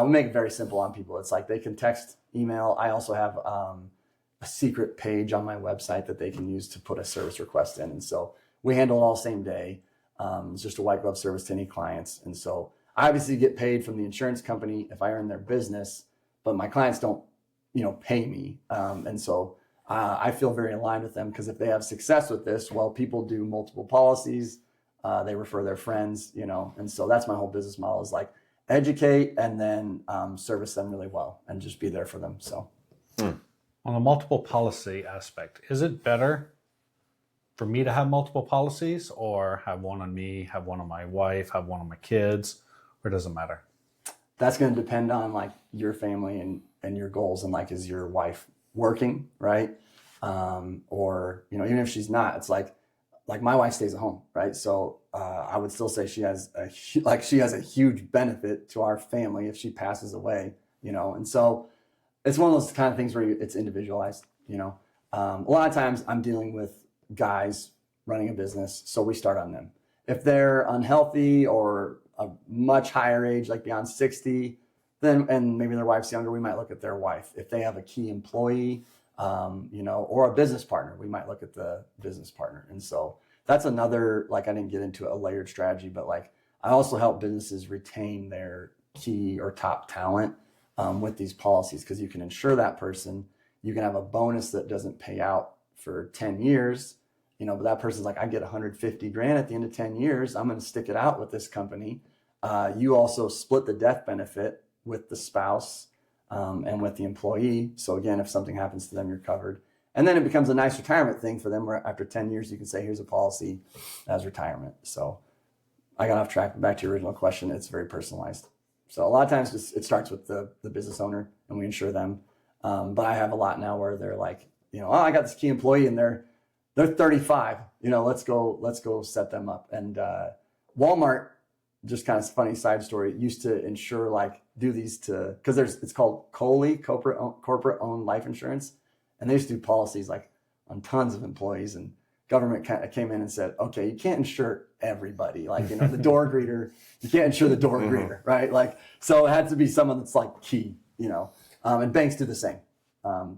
we make it very simple on people. It's like they can text, email. I also have a secret page on my website that they can use to put a service request in. And so we handle it all same day. It's just a white glove service to any clients. And so I obviously get paid from the insurance company if I earn their business, but my clients don't, pay me. And so I feel very aligned with them, because if they have success with this, well, people do multiple policies, they refer their friends, and so that's my whole business model, is like educate and then service them really well and just be there for them. So on the multiple policy aspect, is it better for me to have multiple policies, or have one on me, have one on my wife, have one on my kids, or does it matter? That's going to depend on like your family and your goals, and like, is your wife working, right? Or, even if she's not, it's like my wife stays at home, right? So I would still say she has a huge benefit to our family if she passes away, and so it's one of those kind of things where it's individualized, a lot of times I'm dealing with guys running a business, so we start on them. If they're unhealthy or a much higher age, like beyond 60, then, and maybe their wife's younger, we might look at their wife. If they have a key employee, or a business partner, we might look at the business partner. And so that's another, like, I didn't get into a layered strategy, but like, I also help businesses retain their key or top talent with these policies, because you can insure that person. You can have a bonus that doesn't pay out for 10 years, but that person's like, I get 150 grand at the end of 10 years. I'm going to stick it out with this company. You also split the death benefit with the spouse and with the employee. So again, if something happens to them, you're covered. And then it becomes a nice retirement thing for them, where after 10 years, you can say, here's a policy as retirement. So I got off track, but back to your original question, it's very personalized. So a lot of times it starts with the business owner, and we insure them. But I have a lot now where they're like, I got this key employee and they're 35, let's go set them up. And Walmart, just kind of funny side story, used to insure, like, do these because it's called COLI, corporate owned life insurance. And they used to do policies like on tons of employees, and government kind of came in and said, okay, you can't insure everybody. Like, the door greeter, you can't insure the door greeter, right? Like, so it had to be someone that's like key, and banks do the same.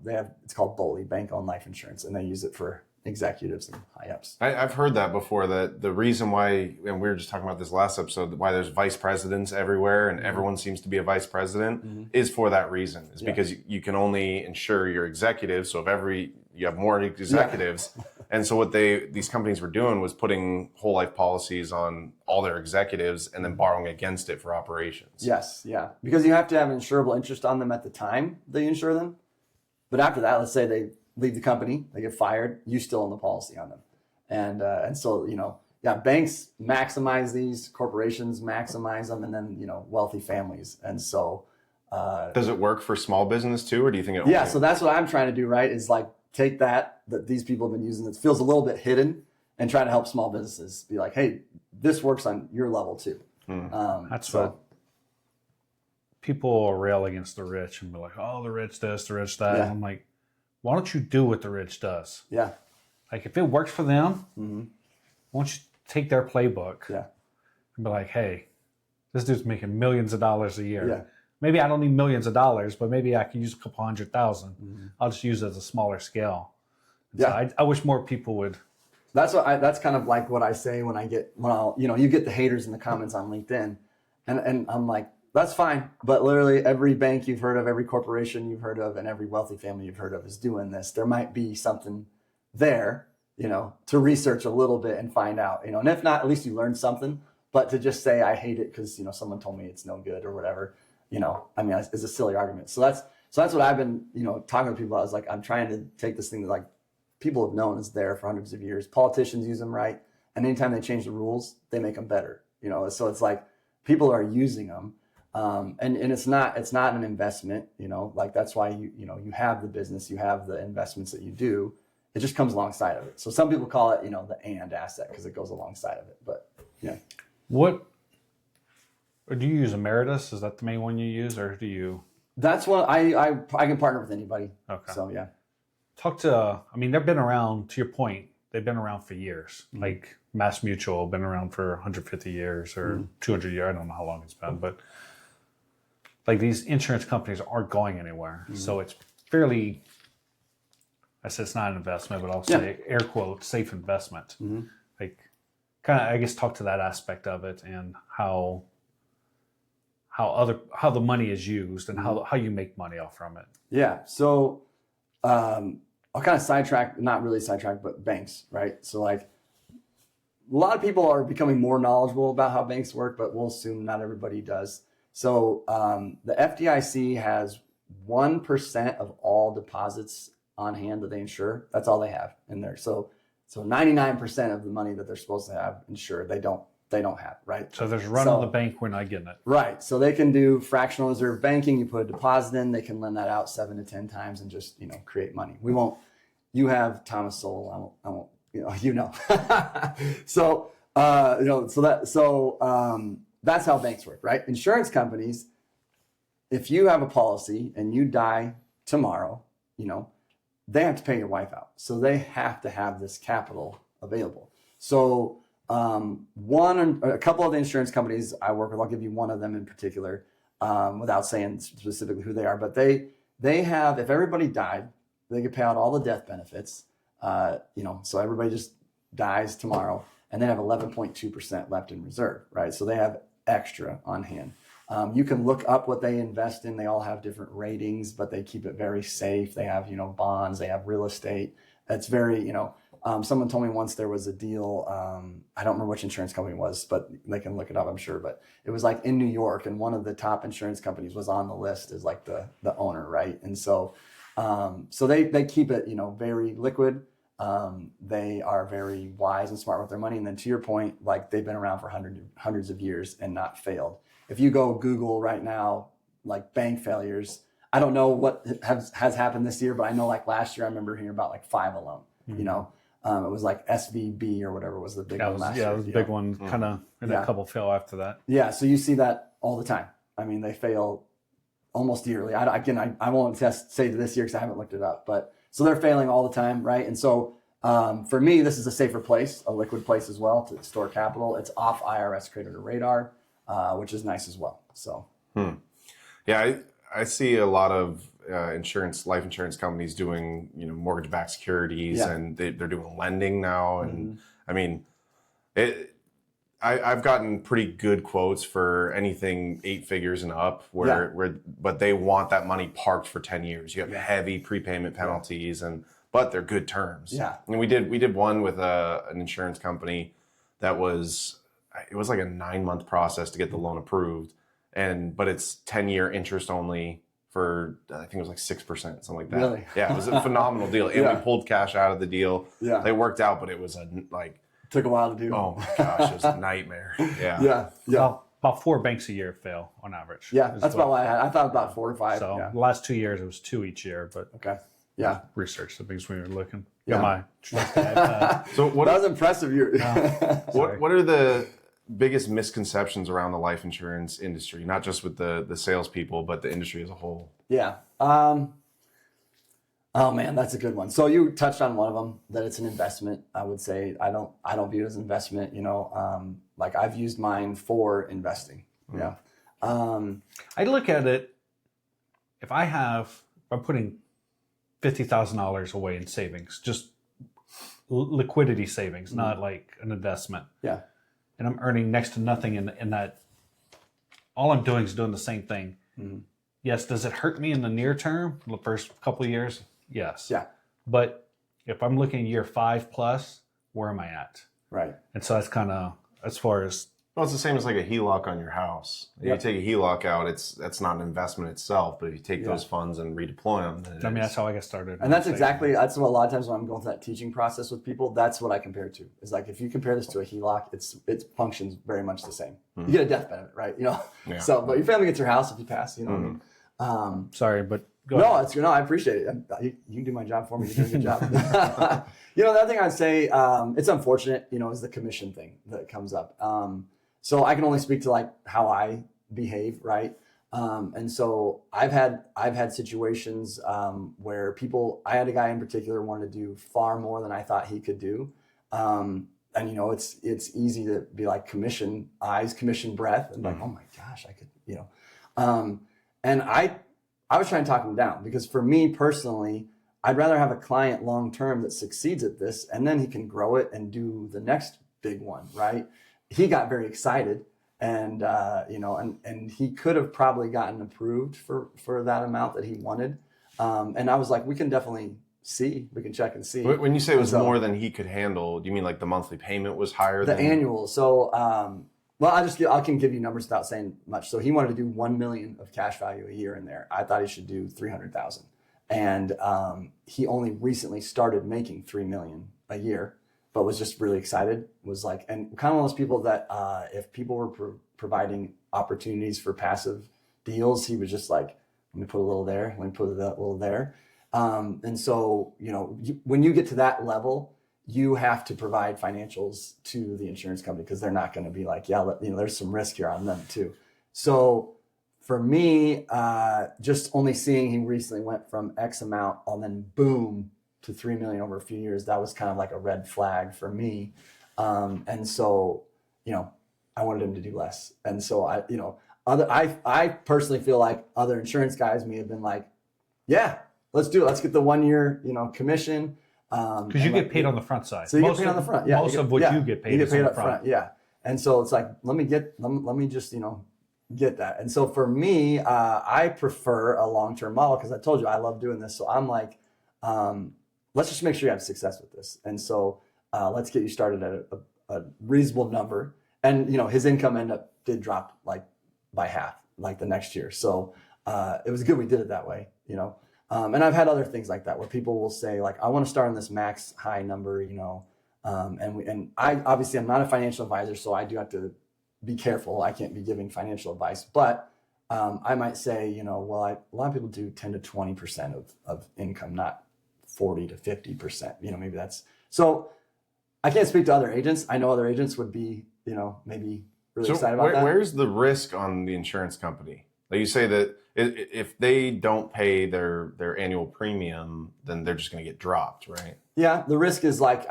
It's called BOLI, bank owned life insurance, and they use it for executives and high ups. I've heard that before, that the reason why, and we were just talking about this last episode, why there's vice presidents everywhere and everyone seems to be a vice president is for that reason. It's because you can only insure your executives. So if you have more executives. And so what these companies were doing was putting whole life policies on all their executives and then borrowing against it for operations. Yes. Yeah. Because you have to have an insurable interest on them at the time they insure them. But after that, let's say they leave the company, they get fired, you still own the policy on them. And so, banks maximize these, corporations maximize them, and then, wealthy families. And so. Does it work for small business too, or do you think it? Yeah. So that's what I'm trying to do, right? Is like take that these people have been using that feels a little bit hidden, and try to help small businesses be like, hey, this works on your level too. That's what people rail against the rich and be like, oh, the rich this, the rich that. And I'm like, why don't you do what the rich does? Yeah. Like, if it works for them, why don't you take their playbook and be like, hey, this dude's making millions of dollars a year. Yeah. Maybe I don't need millions of dollars, but maybe I can use a couple 100,000. I'll just use it as a smaller scale. And so I wish more people would. That's kind of like what I say when you get the haters in the comments on LinkedIn, and I'm like, that's fine. But literally every bank you've heard of, every corporation you've heard of, and every wealthy family you've heard of is doing this. There might be something there, to research a little bit and find out, and if not, at least you learned something. But to just say, I hate it because, someone told me it's no good or whatever, it's a silly argument. So that's what I've been, talking to people about. Is like, I'm trying to take this thing that like people have known is there for hundreds of years. Politicians use them, right? And anytime they change the rules, they make them better, so it's like people are using them. And it's not an investment, like that's why you have the business, you have the investments that you do. It just comes alongside of it. So some people call it, the and asset because it goes alongside of it. But yeah. Or do you use Emeritus? Is that the main one you use, or do you? That's what I can partner with anybody. Okay. So yeah. They've been around, to your point, they've been around for years. Like Mass Mutual, been around for 150 years or 200 years. I don't know how long it's been, but like these insurance companies aren't going anywhere. So it's fairly, I said it's not an investment, but I'll say air quotes, safe investment. Like, kind of, I guess, talk to that aspect of it and how the money is used and how you make money off from it. Yeah. So I'll kind of sidetrack, not really sidetrack, but banks, right? So like a lot of people are becoming more knowledgeable about how banks work, but we'll assume not everybody does. So the FDIC has 1% of all deposits on hand that they insure. That's all they have in there. So 99% of the money that they're supposed to have insured, they don't have, right? So there's a run on the bank, we're not getting it. Right. So they can do fractional reserve banking. You put a deposit in, they can lend that out 7 to 10 times and just, create money. We won't, you have Thomas Sowell. I won't, So, that's how banks work, right? Insurance companies, if you have a policy and you die tomorrow, they have to pay your wife out. So they have to have this capital available. So a couple of the insurance companies I work with, I'll give you one of them in particular, without saying specifically who they are, but they have, if everybody died, they could pay out all the death benefits, so everybody just dies tomorrow, and they have 11.2% left in reserve, right? So they have extra on hand. You can look up what they invest in. They all have different ratings, but they keep it very safe. They have, bonds, they have real estate. It's very, someone told me once there was a deal, I don't remember which insurance company it was, but they can look it up, I'm sure. But it was like in New York, and one of the top insurance companies was on the list as like the owner, right? And so they keep it, very liquid. They are very wise and smart with their money. And then to your point, like they've been around for hundreds of years and not failed. If you go Google right now, like bank failures, I don't know what has happened this year, but I know like last year I remember hearing about like 5 alone. Mm-hmm. It was like SVB or whatever was the big one last year. Yeah, it was a big one, kind of, and a couple fell after that. Yeah, so you see that all the time. I mean, they fail almost yearly. I won't say this year because I haven't looked it up, but so they're failing all the time, right? And so for me, this is a safer place, a liquid place as well to store capital. It's off IRS creditor radar, which is nice as well. So, yeah, I see a lot of life insurance companies doing, mortgage-backed securities, and they're doing lending now. And I mean, I've gotten pretty good quotes for anything 8 figures and up but they want that money parked for 10 years. You have heavy prepayment penalties but they're good terms. Yeah. And we did one with an insurance company it was like a 9-month process to get the loan approved. But it's 10-year interest only for, I think it was like 6%, something like that. Really? Yeah, it was a phenomenal deal. And we pulled cash out of the deal. Yeah. They worked out, but it was took a while to do. Oh my gosh, it was a nightmare. Yeah. Yeah. About 4 banks a year fail on average. Yeah, that's about what I had. I thought about 4 or 5. So the last 2 years, it was 2 each year, but okay. Yeah. Research the biggest we were looking. Yeah. So what? That was impressive. What are the biggest misconceptions around the life insurance industry? Not just with the salespeople, but the industry as a whole. Yeah. Oh man, that's a good one. So you touched on one of them, that it's an investment. I would say I don't view it as an investment. Like I've used mine for investing. Yeah. I look at it. If I'm putting $50,000 away in savings, just liquidity savings, not like an investment. Yeah. And I'm earning next to nothing in that. All I'm doing is doing the same thing. Mm-hmm. Yes. Does it hurt me in the near term, the first couple of years? Yes. Yeah. But if I'm looking year 5 plus, where am I at? Right. And so that's kind of as far as. Well, it's the same as like a HELOC on your house. If you take a HELOC out, that's not an investment itself. But if you take those funds and redeploy them, that's how I got started. And that's what a lot of times when I'm going through that teaching process with people, that's what I compare it to. Is like if you compare this to a HELOC, it functions very much the same. Mm-hmm. You get a death benefit, right? Yeah. So, but your family gets your house if you pass. Mm-hmm. Sorry, but go ahead. No, I appreciate it. You can do my job for me. You're doing a good job. The other thing I'd say, it's unfortunate, is the commission thing that comes up. So I can only speak to like how I behave, right? And so I've had situations where I had a guy in particular wanted to do far more than I thought he could do. And it's easy to be like commission eyes, commission breath, and like, oh my gosh, I could, and I was trying to talk him down, because for me personally, I'd rather have a client long term that succeeds at this, and then he can grow it and do the next big one, right? He got very excited, and and he could have probably gotten approved for that amount that he wanted. And I was like, we can definitely see, we can check and see. When you say it was more than he could handle, do you mean like the monthly payment was higher the than annual? So, well, I can give you numbers without saying much. So he wanted to do 1 million of cash value a year in there. I thought he should do 300,000, and he only recently started making 3 million a year, but was just really excited. Was like, and kind of one of those people that if people were providing opportunities for passive deals, he was just like, let me put a little there, let me put a little there. And so, when you get to that level, you have to provide financials to the insurance company, because they're not going to be like, yeah, there's some risk here on them too. So for me, just only seeing he recently went from X amount and then boom to 3 million over a few years, that was kind of like a red flag for me. And so, I wanted him to do less. And so I personally feel like other insurance guys may have been like, yeah, let's do it. Let's get the 1 year, commission. Because you get paid on the front side. So you get paid on the front. Yeah. Most of what you get paid you get is paid on the up front. Yeah. And so it's like, let me just, get that. And so for me, I prefer a long-term model, because I told you I love doing this. So I'm like, let's just make sure you have success with this. And so let's get you started at a reasonable number. And, his income did drop like by half, like the next year. So it was good we did it that way, And I've had other things like that where people will say, like, I want to start on this max high number, and I obviously I'm not a financial advisor, so I do have to be careful. I can't be giving financial advice, but I might say, well, a lot of people do 10 to 20% of income, not 40 to 50%. Maybe that's so. I can't speak to other agents. I know other agents would be, maybe really excited about that. Where's the risk on the insurance company? Like you say that if they don't pay their annual premium, then they're just going to get dropped, right? Yeah, the risk is like,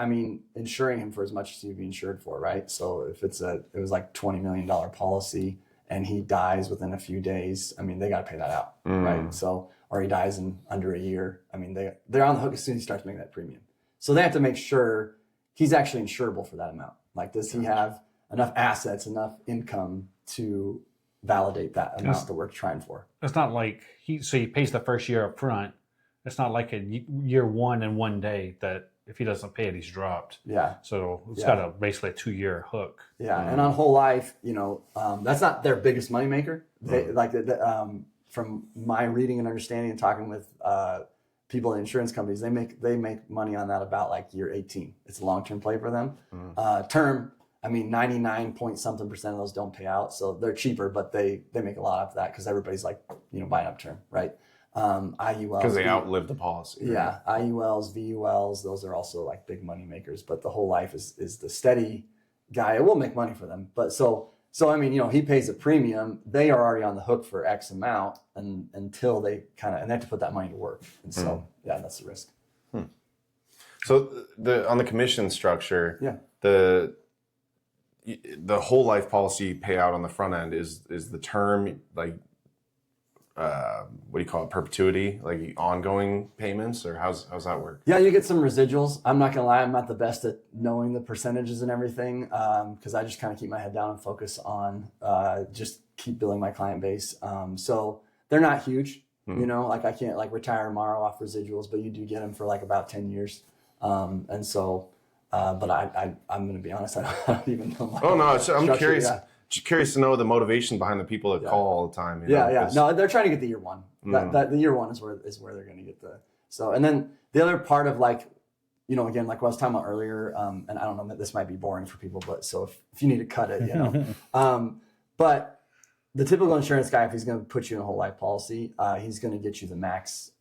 insuring him for as much as you'd be insured for, right? So if it was like $20 million policy and he dies within a few days, they got to pay that out, right? So, or he dies in under a year, they're on the hook as soon as he starts making that premium. So they have to make sure he's actually insurable for that amount. Like, does he have enough assets, enough income to validate that amount that we're trying for? It's not like he pays the first year up front. It's not like a year one and 1 day that if he doesn't pay it, he's dropped. Yeah. So it's got basically a 2-year hook. Yeah. And on whole life, that's not their biggest moneymaker. They from my reading and understanding and talking with people in insurance companies, they make money on that about like year 18. It's a long-term play for them. Term, 99 point something percent of those don't pay out. So they're cheaper, but they make a lot of that because everybody's like, buying up term, right? IULs. Because they outlive the policy. Right? Yeah. IULs, VULs, those are also like big money makers, but the whole life is the steady guy. It will make money for them. But so he pays a premium. They are already on the hook for X amount until they and they have to put that money to work. And so, that's the risk. So on the commission structure, the whole life policy payout on the front end is the term, like, what do you call it, perpetuity, like ongoing payments, or how's that work? Yeah, you get some residuals. I'm not gonna lie, I'm not the best at knowing the percentages and everything, because I just kind of keep my head down and focus on just keep building my client base. So they're not huge, like I can't like retire tomorrow off residuals, but you do get them for like about 10 years. And so, but I'm gonna be honest, I don't even know. I'm curious. Yeah. Just curious to know the motivation behind the people that call all the time. No, they're trying to get the year one. That the year one is where they're going to get and then the other part of like, again, like what I was talking about earlier, and I don't know that this might be boring for people, but so if you need to cut it, but the typical insurance guy, if he's going to put you in a whole life policy, he's going to get you the max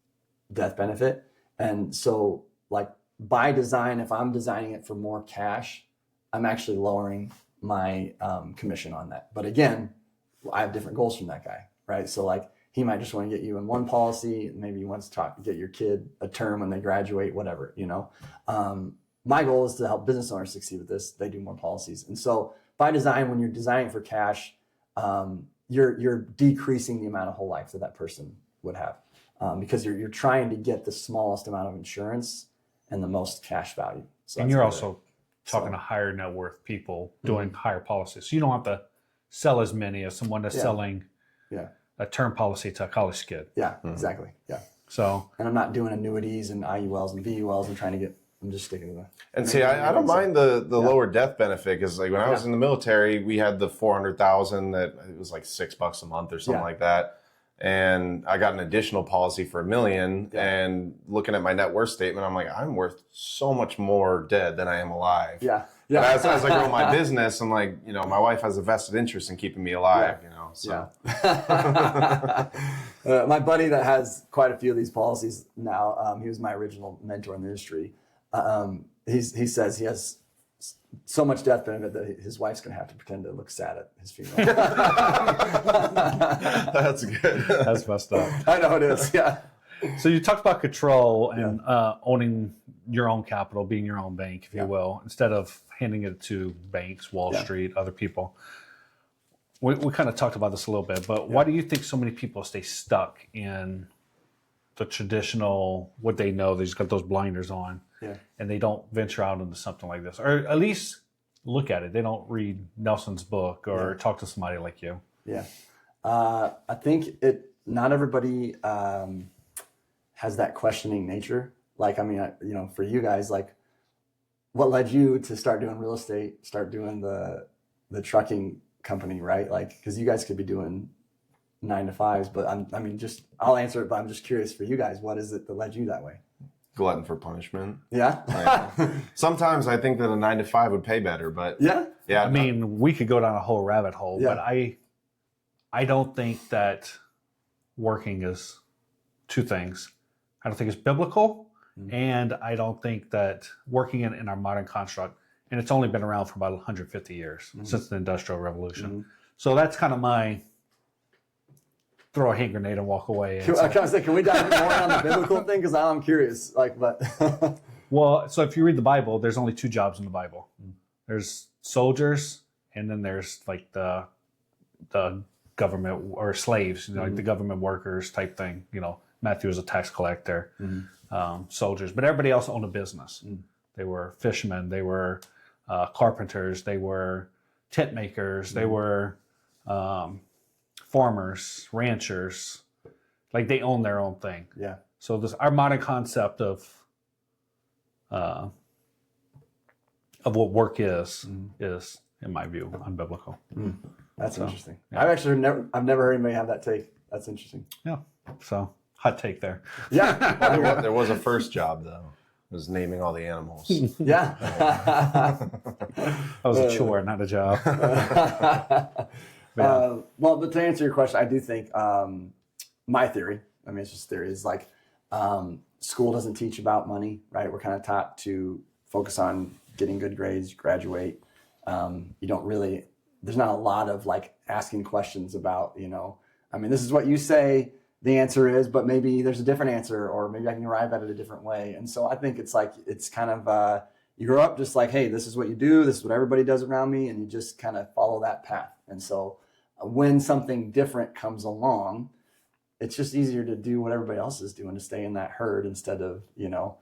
death benefit. And so like by design, if I'm designing it for more cash, I'm actually lowering my commission on that. But again, I have different goals from that guy, right? So like he might just want to get you in one policy, maybe he wants to get your kid a term when they graduate, whatever, My goal is to help business owners succeed with this. They do more policies. And so by design, when you're designing for cash, you're decreasing the amount of whole life that person would have, because you're trying to get the smallest amount of insurance and the most cash value. So and you're also talking to higher net worth people doing higher policies. So you don't have to sell as many as someone that's selling a term policy to a college kid. Yeah, exactly. Yeah. So, and I'm not doing annuities and IULs and VULs and trying to get, I'm just sticking to that. And see, I don't mind the lower death benefit, because like when I was in the military, we had the 400,000 that it was like $6 a month or something like that. And I got an additional policy for $1 million. And looking at my net worth statement, I'm like, I'm worth so much more dead than I am alive. Yeah. But as I grow my business, I'm like, you know, my wife has a vested interest in keeping me alive, you know. So my buddy that has quite a few of these policies now, he was my original mentor in the industry. He says he has so much death benefit that his wife's going to have to pretend to look sad at his funeral. That's good. That's messed up. I know it is. Yeah. So you talked about control and owning your own capital, being your own bank, if you will, instead of handing it to banks, Wall Street, other people. We kind of talked about this a little bit, but why do you think so many people stay stuck in the traditional, what they know? They just got those blinders on, and they don't venture out into something like this, or at least look at it. They don't read Nelson's book or talk to somebody like you. Yeah, I think not everybody has that questioning nature. Like, I mean, you know, for you guys, like, what led you to start doing real estate, start doing the trucking company, right? Like, because you guys could be doing 9 to 5s, but I'll answer it, but I'm just curious for you guys, what is it that led you that way? Glutton for punishment. Yeah. Like, sometimes I think that a 9 to 5 would pay better, but I mean, we could go down a whole rabbit hole, but I don't think that working is two things. I don't think it's biblical, and I don't think that working in our modern construct, and it's only been around for about 150 years since the Industrial Revolution. So that's kind of my throw a hand grenade and walk away. I kind of say, can we dive more on the biblical thing? Because I'm curious. Like, but well, so if you read the Bible, there's only 2 jobs in the Bible. There's soldiers, and then there's like the government or slaves, you know, like the government workers type thing. You know, Matthew was a tax collector, soldiers, but everybody else owned a business. They were fishermen, they were carpenters, they were tent makers, they were farmers, ranchers. Like, they own their own thing. Yeah. So our modern concept of what work is, in my view, unbiblical. That's interesting. Yeah. I've never heard anybody have that take. That's interesting. Yeah. So hot take there. Yeah. Well, there was a first job though. It was naming all the animals. Yeah. That was a chore, not a job. Well, but to answer your question, I do think my theory, I mean, it's just theory, is like school doesn't teach about money, right? We're kind of taught to focus on getting good grades, graduate. You don't really, there's not a lot of like asking questions about, you know, I mean, this is what you say the answer is, but maybe there's a different answer, or maybe I can arrive at it a different way. And so I think it's like, it's kind of, you grow up just like, hey, this is what you do. This is what everybody does around me. And you just kind of follow that path. And so when something different comes along, it's just easier to do what everybody else is doing, to stay in that herd instead of, you know,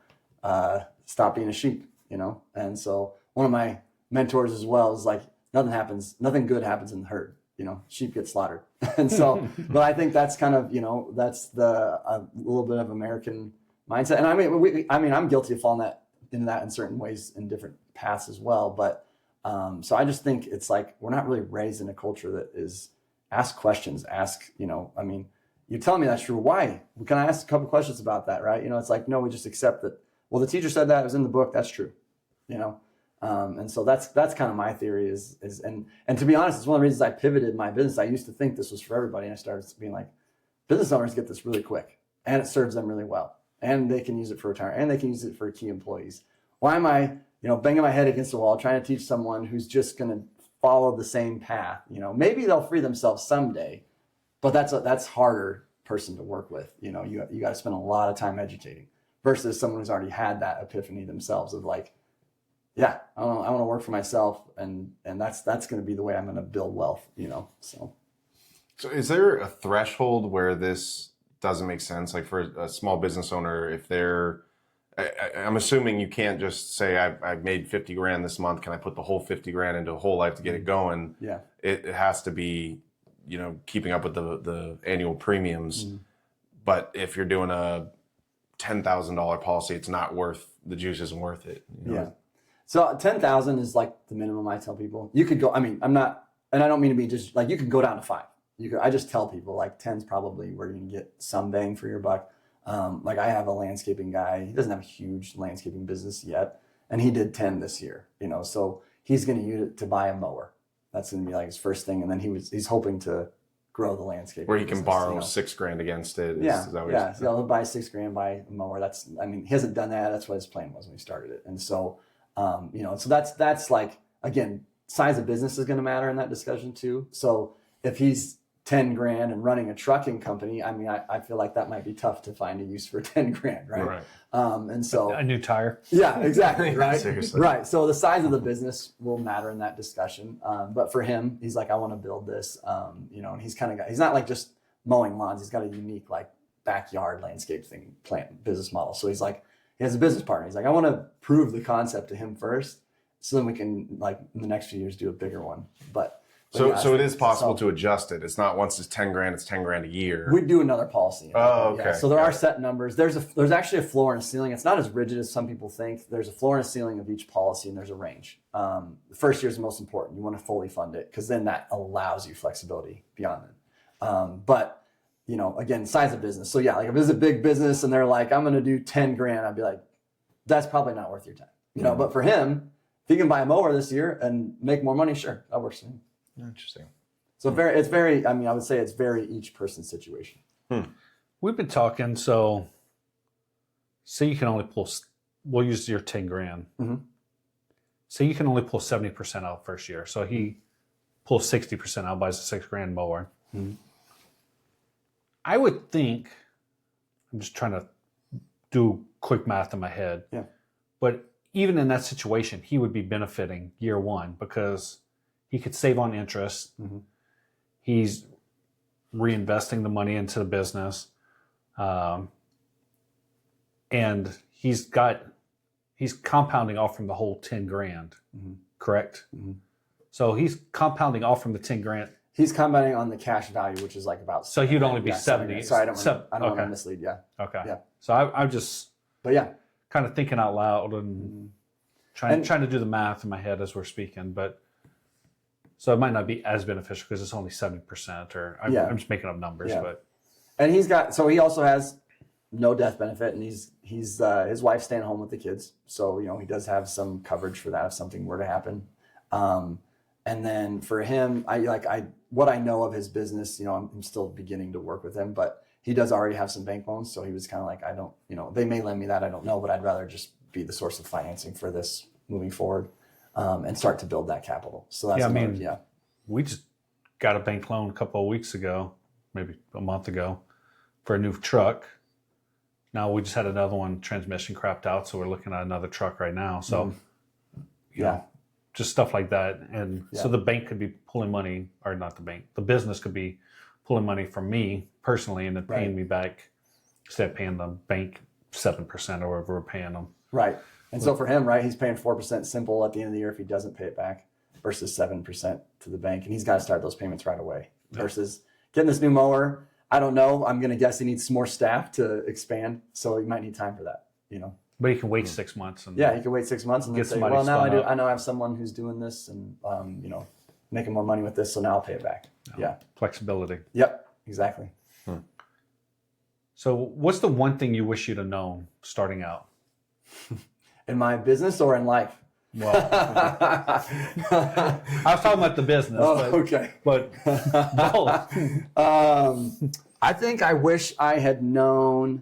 stop being a sheep, you know? And so one of my mentors as well is like, nothing good happens in the herd, you know, sheep get slaughtered. And so, but I think that's kind of, you know, that's a little bit of American mindset. And I mean, I'm guilty of falling into that in certain ways, in different paths as well. But so I just think it's like, we're not really raised in a culture that is ask questions, you know, I mean, you're telling me that's true. Why? Can I ask a couple questions about that? Right. You know, it's like, no, we just accept that. Well, the teacher said that, it was in the book. That's true. You know? And so that's kind of my theory is, and to be honest, it's one of the reasons I pivoted my business. I used to think this was for everybody. And I started being like, business owners get this really quick, and it serves them really well, and they can use it for retirement, and they can use it for key employees. Why am I, you know, banging my head against the wall, trying to teach someone who's just going to follow the same path? You know, maybe they'll free themselves someday, but that's harder person to work with. You know, you got to spend a lot of time educating versus someone who's already had that epiphany themselves of like, yeah, I want to work for myself, and that's going to be the way I'm going to build wealth, you know. So is there a threshold where this doesn't make sense? Like for a small business owner, if they're I'm assuming you can't just say I've made 50 grand this month. Can I put the whole 50 grand into a whole life to get it going? Yeah. It has to be, keeping up with the annual premiums. But if you're doing a $10,000 policy, it's not worth, the juice isn't worth it. Yeah. So 10,000 is like the minimum I tell people. You could go, I'm not, and I don't mean to be just like, you could go down to 5. I just tell people like 10's probably where you can get some bang for your buck. Like I have a landscaping guy, he doesn't have a huge landscaping business yet. And he did 10 this year, so he's going to use it to buy a mower. That's going to be like his first thing. And then he's hoping to grow the landscape. Where he can borrow $6,000 against it. So he'll buy $6,000, buy a mower. He hasn't done that. That's what his plan was when he started it. And so, so that's like, again, size of business is going to matter in that discussion too. So if he's $10,000 and running a trucking company, I feel like that might be tough to find a use for $10,000, right? And so a new tire. Yeah, exactly. Right. Seriously. Right. So the size of the business will matter in that discussion. But for him, he's like, I want to build this. And he's he's not like just mowing lawns. He's got a unique like backyard landscape business model. So he's like, he has a business partner. He's like, I want to prove the concept to him first, so then we can like in the next few years do a bigger one. So it is possible to adjust it. It's not once it's $10,000, it's $10,000 a year. We do another policy. Oh, okay. Yeah. So there are set numbers. There's actually a floor and a ceiling. It's not as rigid as some people think. There's a floor and a ceiling of each policy, and there's a range. The first year is the most important. You want to fully fund it because then that allows you flexibility beyond it. But again, size of business. So yeah, like if it's a big business and they're like, I'm going to do $10,000, I'd be like, that's probably not worth your time. But for him, if he can buy a mower this year and make more money, sure, that works for him. Interesting. So it's very, I would say it's very each person's situation. We've been talking, so say you can only pull, we'll use your $10,000. Mm-hmm. Say you can only pull 70% out first year. So he pulls 60% out, buys a $6,000 mower. Mm-hmm. I would think, I'm just trying to do quick math in my head. Yeah. But even in that situation, he would be benefiting year one because he could save on interest. Mm-hmm. He's reinvesting the money into the business. And he's compounding off from the whole $10,000, mm-hmm. correct? Mm-hmm. So he's compounding off from the $10,000. He's compounding on the cash value, which is like about. So he'd only be 70. Sorry, I don't want to mislead. Yeah. Okay. Yeah. So I'm just. But yeah. Kind of thinking out loud and trying to do the math in my head as we're speaking, but. So it might not be as beneficial because it's only 70%, or I'm just making up numbers, but. And he also has no death benefit, and he's his wife's staying home with the kids, so he does have some coverage for that if something were to happen. And then for him, what I know of his business, I'm still beginning to work with him, but he does already have some bank loans, so he was kind of like, I don't, they may lend me that, I don't know, but I'd rather just be the source of financing for this moving forward. And start to build that capital. So that's we just got a bank loan a couple of weeks ago, maybe a month ago, for a new truck. Now we just had another one, transmission crapped out, so we're looking at another truck right now. So, you know, just stuff like that. And so the bank could be pulling money, or not the bank, the business could be pulling money from me personally and then paying me back instead of paying the bank 7% or whatever we're paying them. Right. And so for him, he's paying 4% simple at the end of the year if he doesn't pay it back versus 7% to the bank. And he's got to start those payments right away versus getting this new mower. I don't know. I'm going to guess he needs some more staff to expand. So he might need time for that, But he can wait 6 months. And he can wait 6 months and then say, well, now I know I have someone who's doing this and, making more money with this. So now I'll pay it back. Yeah. Flexibility. Yep, exactly. So what's the one thing you wish you'd have known starting out? In my business or in life? Well, I was talking about the business. But both. I think I wish I had known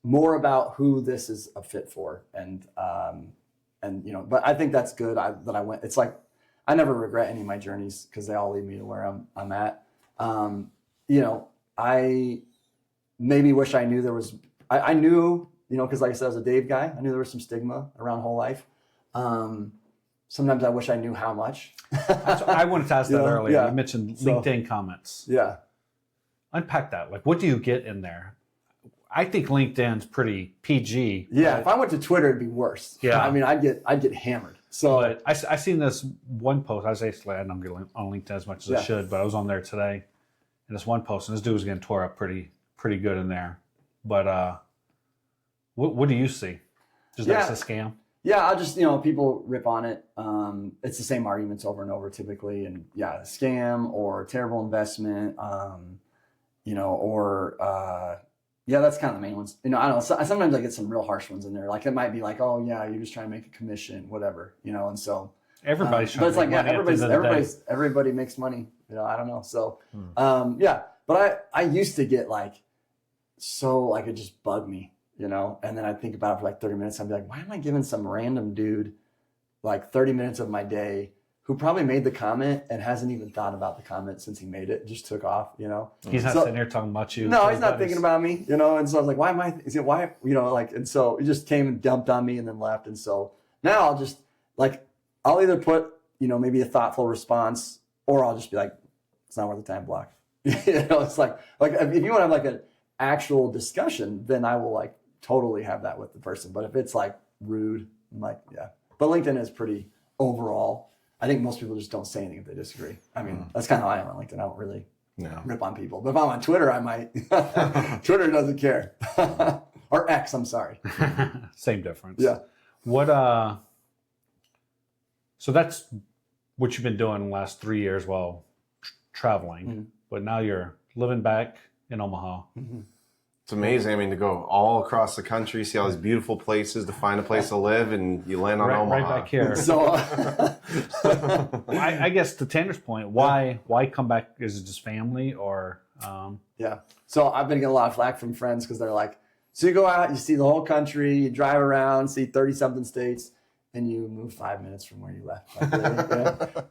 more about who this is a fit for, and But I think that's good that I went. It's like I never regret any of my journeys because they all lead me to where I'm at. I maybe wish I knew there was. I knew. Because like I said, I was a Dave guy. I knew there was some stigma around whole life. Sometimes I wish I knew how much. I wanted to ask that earlier. Yeah. You mentioned LinkedIn comments. Yeah. Unpack that. Like, what do you get in there? I think LinkedIn's pretty PG. Yeah, if I went to Twitter, it'd be worse. Yeah, I mean, I'd get hammered. So, but I seen this one post. I don't get on LinkedIn as much as I should, but I was on there today, and this one post, and this dude was getting tore up pretty good in there. But what do you see? Just that's a scam? Yeah, I just, people rip on it. It's the same arguments over and over typically. And yeah, a scam or terrible investment, that's kind of the main ones. I don't know. Sometimes I get some real harsh ones in there. Like it might be like, oh yeah, you're just trying to make a commission, whatever, and so. Everybody's trying but it's to make like, money everybody makes money. I don't know. So, but I used to get it just bugged me. And then I'd think about it for like 30 minutes. I'd be like, why am I giving some random dude like 30 minutes of my day who probably made the comment and hasn't even thought about the comment since he made it, just took off, He's not sitting here talking about you. No, he's not thinking about me, and so I was like, and so he just came and dumped on me and then left. And so now I'll just I'll either put, maybe a thoughtful response, or I'll just be like, it's not worth the time, block. It's like if you want to have an actual discussion, then I will totally have that with the person. But if it's rude, I'm like, yeah. But LinkedIn is pretty overall. I think most people just don't say anything if they disagree. I mean, that's kind of how I am on LinkedIn. I don't really rip on people. But if I'm on Twitter, I might. Twitter doesn't care. Or X, I'm sorry. Same difference. Yeah. So that's what you've been doing the last 3 years while traveling. Mm-hmm. But now you're living back in Omaha. Mm-hmm. It's amazing. I mean, to go all across the country, see all these beautiful places, to find a place to live, and you land on Omaha. Right back here. So, I guess to Tanner's point, why come back? Is it just family or? Yeah. So I've been getting a lot of flack from friends because they're like, so you go out, you see the whole country, you drive around, see 30-something states, and you move 5 minutes from where you left.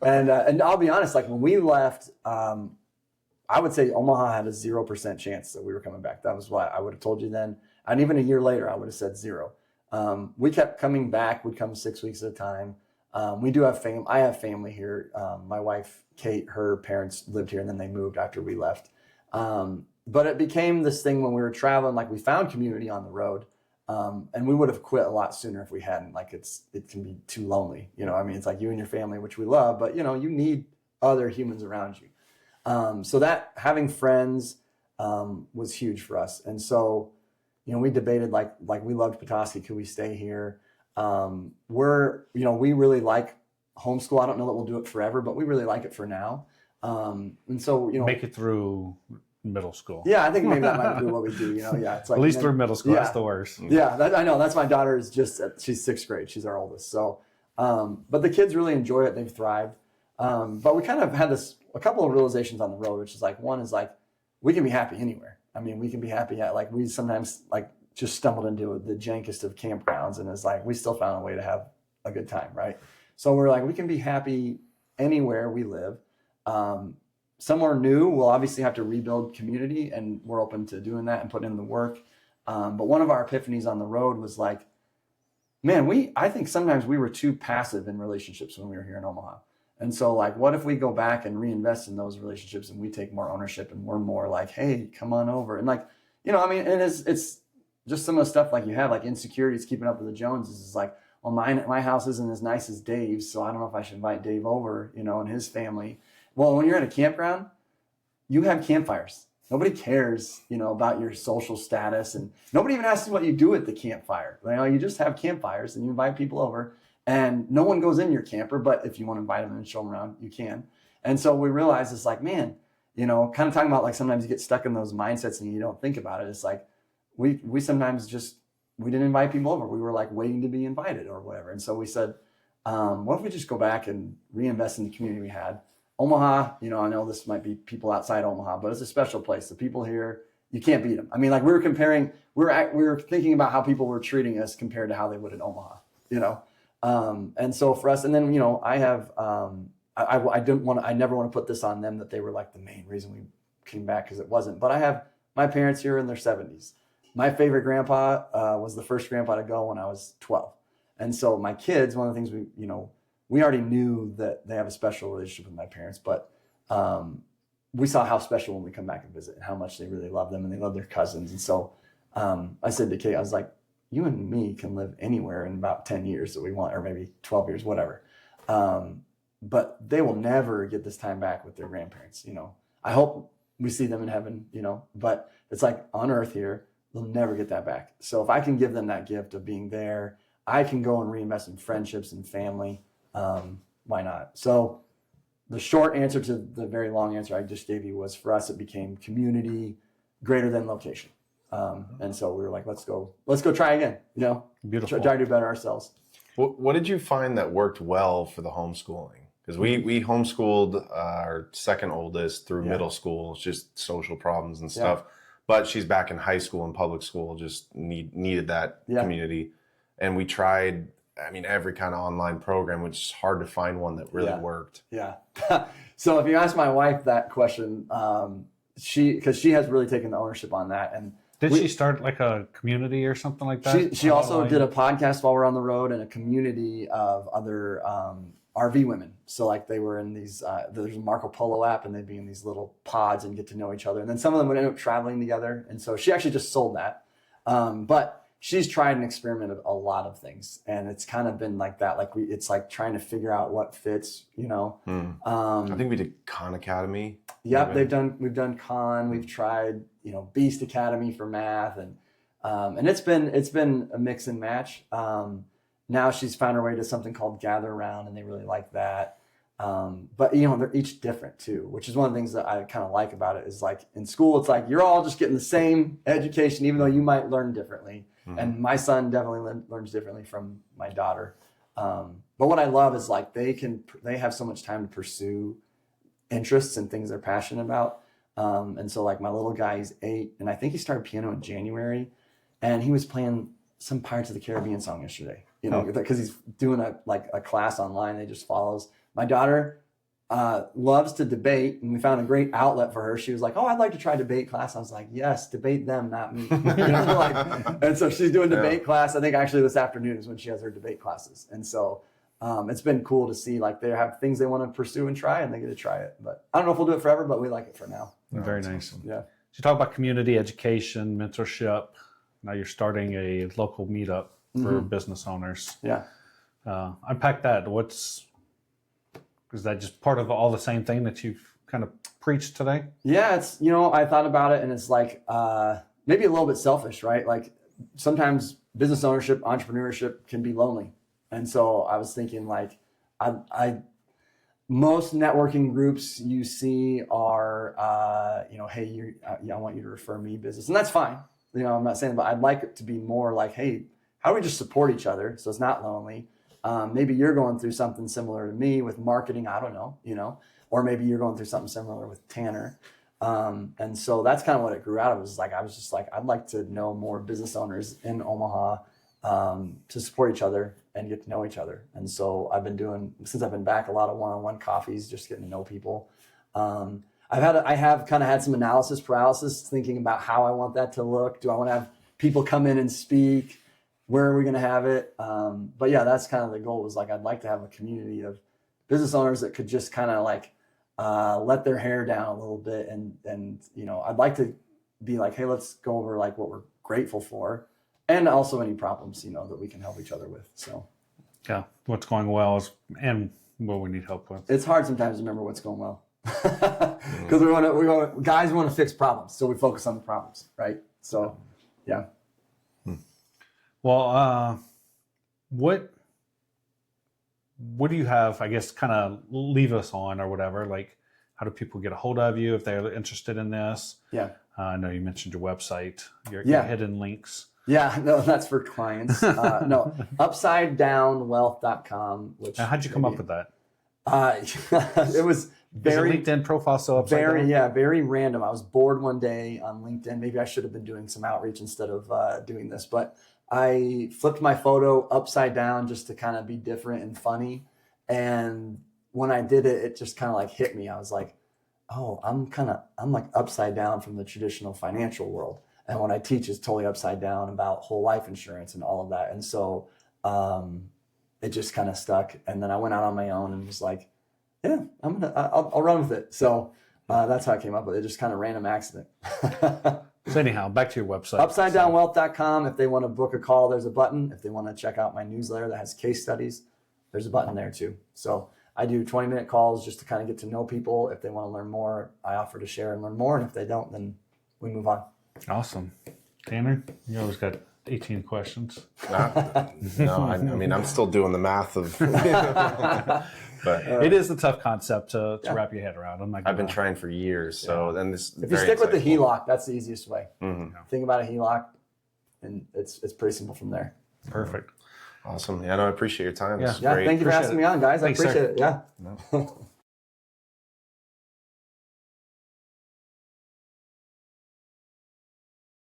And I'll be honest, when we left, I would say Omaha had a 0% chance that we were coming back. That was what I would have told you then. And even a year later, I would have said 0. We kept coming back. We'd come 6 weeks at a time. We do have I have family here. My wife, Kate, her parents lived here, and then they moved after we left. But it became this thing when we were traveling, we found community on the road. And we would have quit a lot sooner if we hadn't. It can be too lonely. It's like you and your family, which we love, but you need other humans around you. So that having friends was huge for us. And so, we debated we loved Petoskey. Could we stay here? We really like homeschool. I don't know that we'll do it forever, but we really like it for now. And so, make it through middle school. Yeah, I think maybe that might be what we do. It's at least through middle school. That's the worst. Yeah, I know. That's my daughter is she's 6th grade. She's our oldest. So, but the kids really enjoy it. They've thrived. But we kind of had a couple of realizations on the road, which is one is we can be happy anywhere. I mean, we can be happy at we sometimes just stumbled into the jankest of campgrounds, and it's we still found a way to have a good time, right? So we're we can be happy anywhere we live. Somewhere new, we'll obviously have to rebuild community, and we're open to doing that and putting in the work. But one of our epiphanies on the road was I think sometimes we were too passive in relationships when we were here in Omaha. And so what if we go back and reinvest in those relationships, and we take more ownership, and we're more hey, come on over. And and it's just some of the stuff you have, insecurities, keeping up with the Joneses is well, my house isn't as nice as Dave's, so I don't know if I should invite Dave over, and his family. Well, when you're at a campground, you have campfires. Nobody cares, about your social status, and nobody even asks you what you do at the campfire. You just have campfires, and you invite people over. And no one goes in your camper, but if you want to invite them and show them around, you can. And so we realized it's man, kind of talking about sometimes you get stuck in those mindsets and you don't think about it. It's we sometimes we didn't invite people over. We were waiting to be invited or whatever. And so we said, what if we just go back and reinvest in the community we had? Omaha, I know this might be people outside Omaha, but it's a special place. The people here, you can't beat them. I mean, we were comparing, we were thinking about how people were treating us compared to how they would in Omaha, And so for us, and then, I have, I never want to put this on them that they were the main reason we came back, because it wasn't. But I have my parents here in their 70s. My favorite grandpa was the first grandpa to go when I was 12. And so my kids, one of the things we already knew that they have a special relationship with my parents, but we saw how special when we come back and visit and how much they really love them and they love their cousins. And so I said to Kate, I was like, you and me can live anywhere in about 10 years that we want, or maybe 12 years, whatever. But they will never get this time back with their grandparents. I hope we see them in heaven, but it's like on earth here, they'll never get that back. So if I can give them that gift of being there, I can go and reinvest in friendships and family. Why not? So the short answer to the very long answer I just gave you was, for us, it became community greater than location. And so we were like, let's go try again, Beautiful. Try to do better ourselves. What did you find that worked well for the homeschooling? Because we homeschooled our second oldest through middle school. It's just social problems and stuff. But she's back in high school and public school, just needed that community. And we tried, every kind of online program, which is hard to find one that really worked. Yeah. So if you ask my wife that question, because she has really taken the ownership on that. And did she start like a community or something like that? She also did a podcast while we're on the road, and a community of other RV women. So like they were in these, there's a Marco Polo app, and they'd be in these little pods and get to know each other. And then some of them would end up traveling together. And so she actually just sold that. But she's tried and experimented a lot of things, and it's kind of been like that. Like it's like trying to figure out what fits, I think we did Khan Academy. Yep. We've done Khan, we've tried, Beast Academy for math, and it's been a mix and match. Now she's found her way to something called Gather Around, and they really like that. But they're each different too, which is one of the things that I kind of like about it, is like in school, it's like you're all just getting the same education, even though you might learn differently. Mm-hmm. And my son definitely learns differently from my daughter. But what I love is like they have so much time to pursue interests and things they're passionate about. And so like my little guy, he's 8, and I think he started piano in January, and he was playing some Pirates of the Caribbean song yesterday, because he's doing a class online that he just follows. My daughter loves to debate, and we found a great outlet for her. She was like, "Oh, I'd like to try debate class." I was like, "Yes, debate them, not me." And so she's doing debate class. I think actually this afternoon is when she has her debate classes. And so it's been cool to see like they have things they want to pursue and try, and they get to try it. But I don't know if we'll do it forever, but we like it for now. Very nice. Yeah. So you talk about community education, mentorship. Now you're starting a local meetup for business owners. Yeah. Unpack that. Is that just part of all the same thing that you've kind of preached today? Yeah, it's, I thought about it, and it's like maybe a little bit selfish, right? Like sometimes business ownership, entrepreneurship can be lonely. And so I was thinking like, most networking groups you see are, hey, I want you to refer me business. And that's fine. I'm not saying, but I'd like it to be more like, hey, how do we just support each other so it's not lonely? Maybe you're going through something similar to me with marketing. I don't know, or maybe you're going through something similar with Tanner. And so that's kind of what it grew out of. Was like, I was just like, I'd like to know more business owners in Omaha to support each other and get to know each other. And so I've been doing, since I've been back, a lot of one-on-one coffees, just getting to know people. I have kind of had some analysis paralysis, thinking about how I want that to look. Do I want to have people come in and speak? Where are we going to have it? But yeah, that's kind of the goal, was like, I'd like to have a community of business owners that could just kind of like let their hair down a little bit. And I'd like to be like, hey, let's go over like what we're grateful for, and also any problems, that we can help each other with. So yeah, what's going well and what we need help with. It's hard sometimes to remember what's going well, because guys want to fix problems, so we focus on the problems, right? So yeah. Well, what do you have, I guess, kind of leave us on or whatever? Like, how do people get a hold of you if they're interested in this? Yeah. I know you mentioned your website, your hidden links. Yeah, no, that's for clients. No, upsidedownwealth.com. How'd you come up with that? It was very LinkedIn profile so upside down? Very random. I was bored one day on LinkedIn. Maybe I should have been doing some outreach instead of doing this, but I flipped my photo upside down just to kind of be different and funny. And when I did it, it just kind of like hit me. I was like, oh, I'm like upside down from the traditional financial world. And what I teach is totally upside down about whole life insurance and all of that. And so it just kind of stuck. And then I went out on my own and was like, yeah, I'll run with it. So that's how I came up with it. Just kind of random accident. So anyhow, back to your website. UpsideDownWealth.com. If they want to book a call, there's a button. If they want to check out my newsletter that has case studies, there's a button there too. So I do 20-minute calls just to kind of get to know people. If they want to learn more, I offer to share and learn more. And if they don't, then we move on. Awesome. Tanner, you always got 18 questions. No, I mean, I'm still doing the math of... But it is a tough concept to wrap your head around. I've been trying for years. So then this. If you stick with the HELOC, that's the easiest way. Mm-hmm. Think about a HELOC, and it's pretty simple from there. Perfect. Awesome. Yeah, no, I appreciate your time. Yeah, thank you for asking me on, guys. I appreciate it. Yeah. No.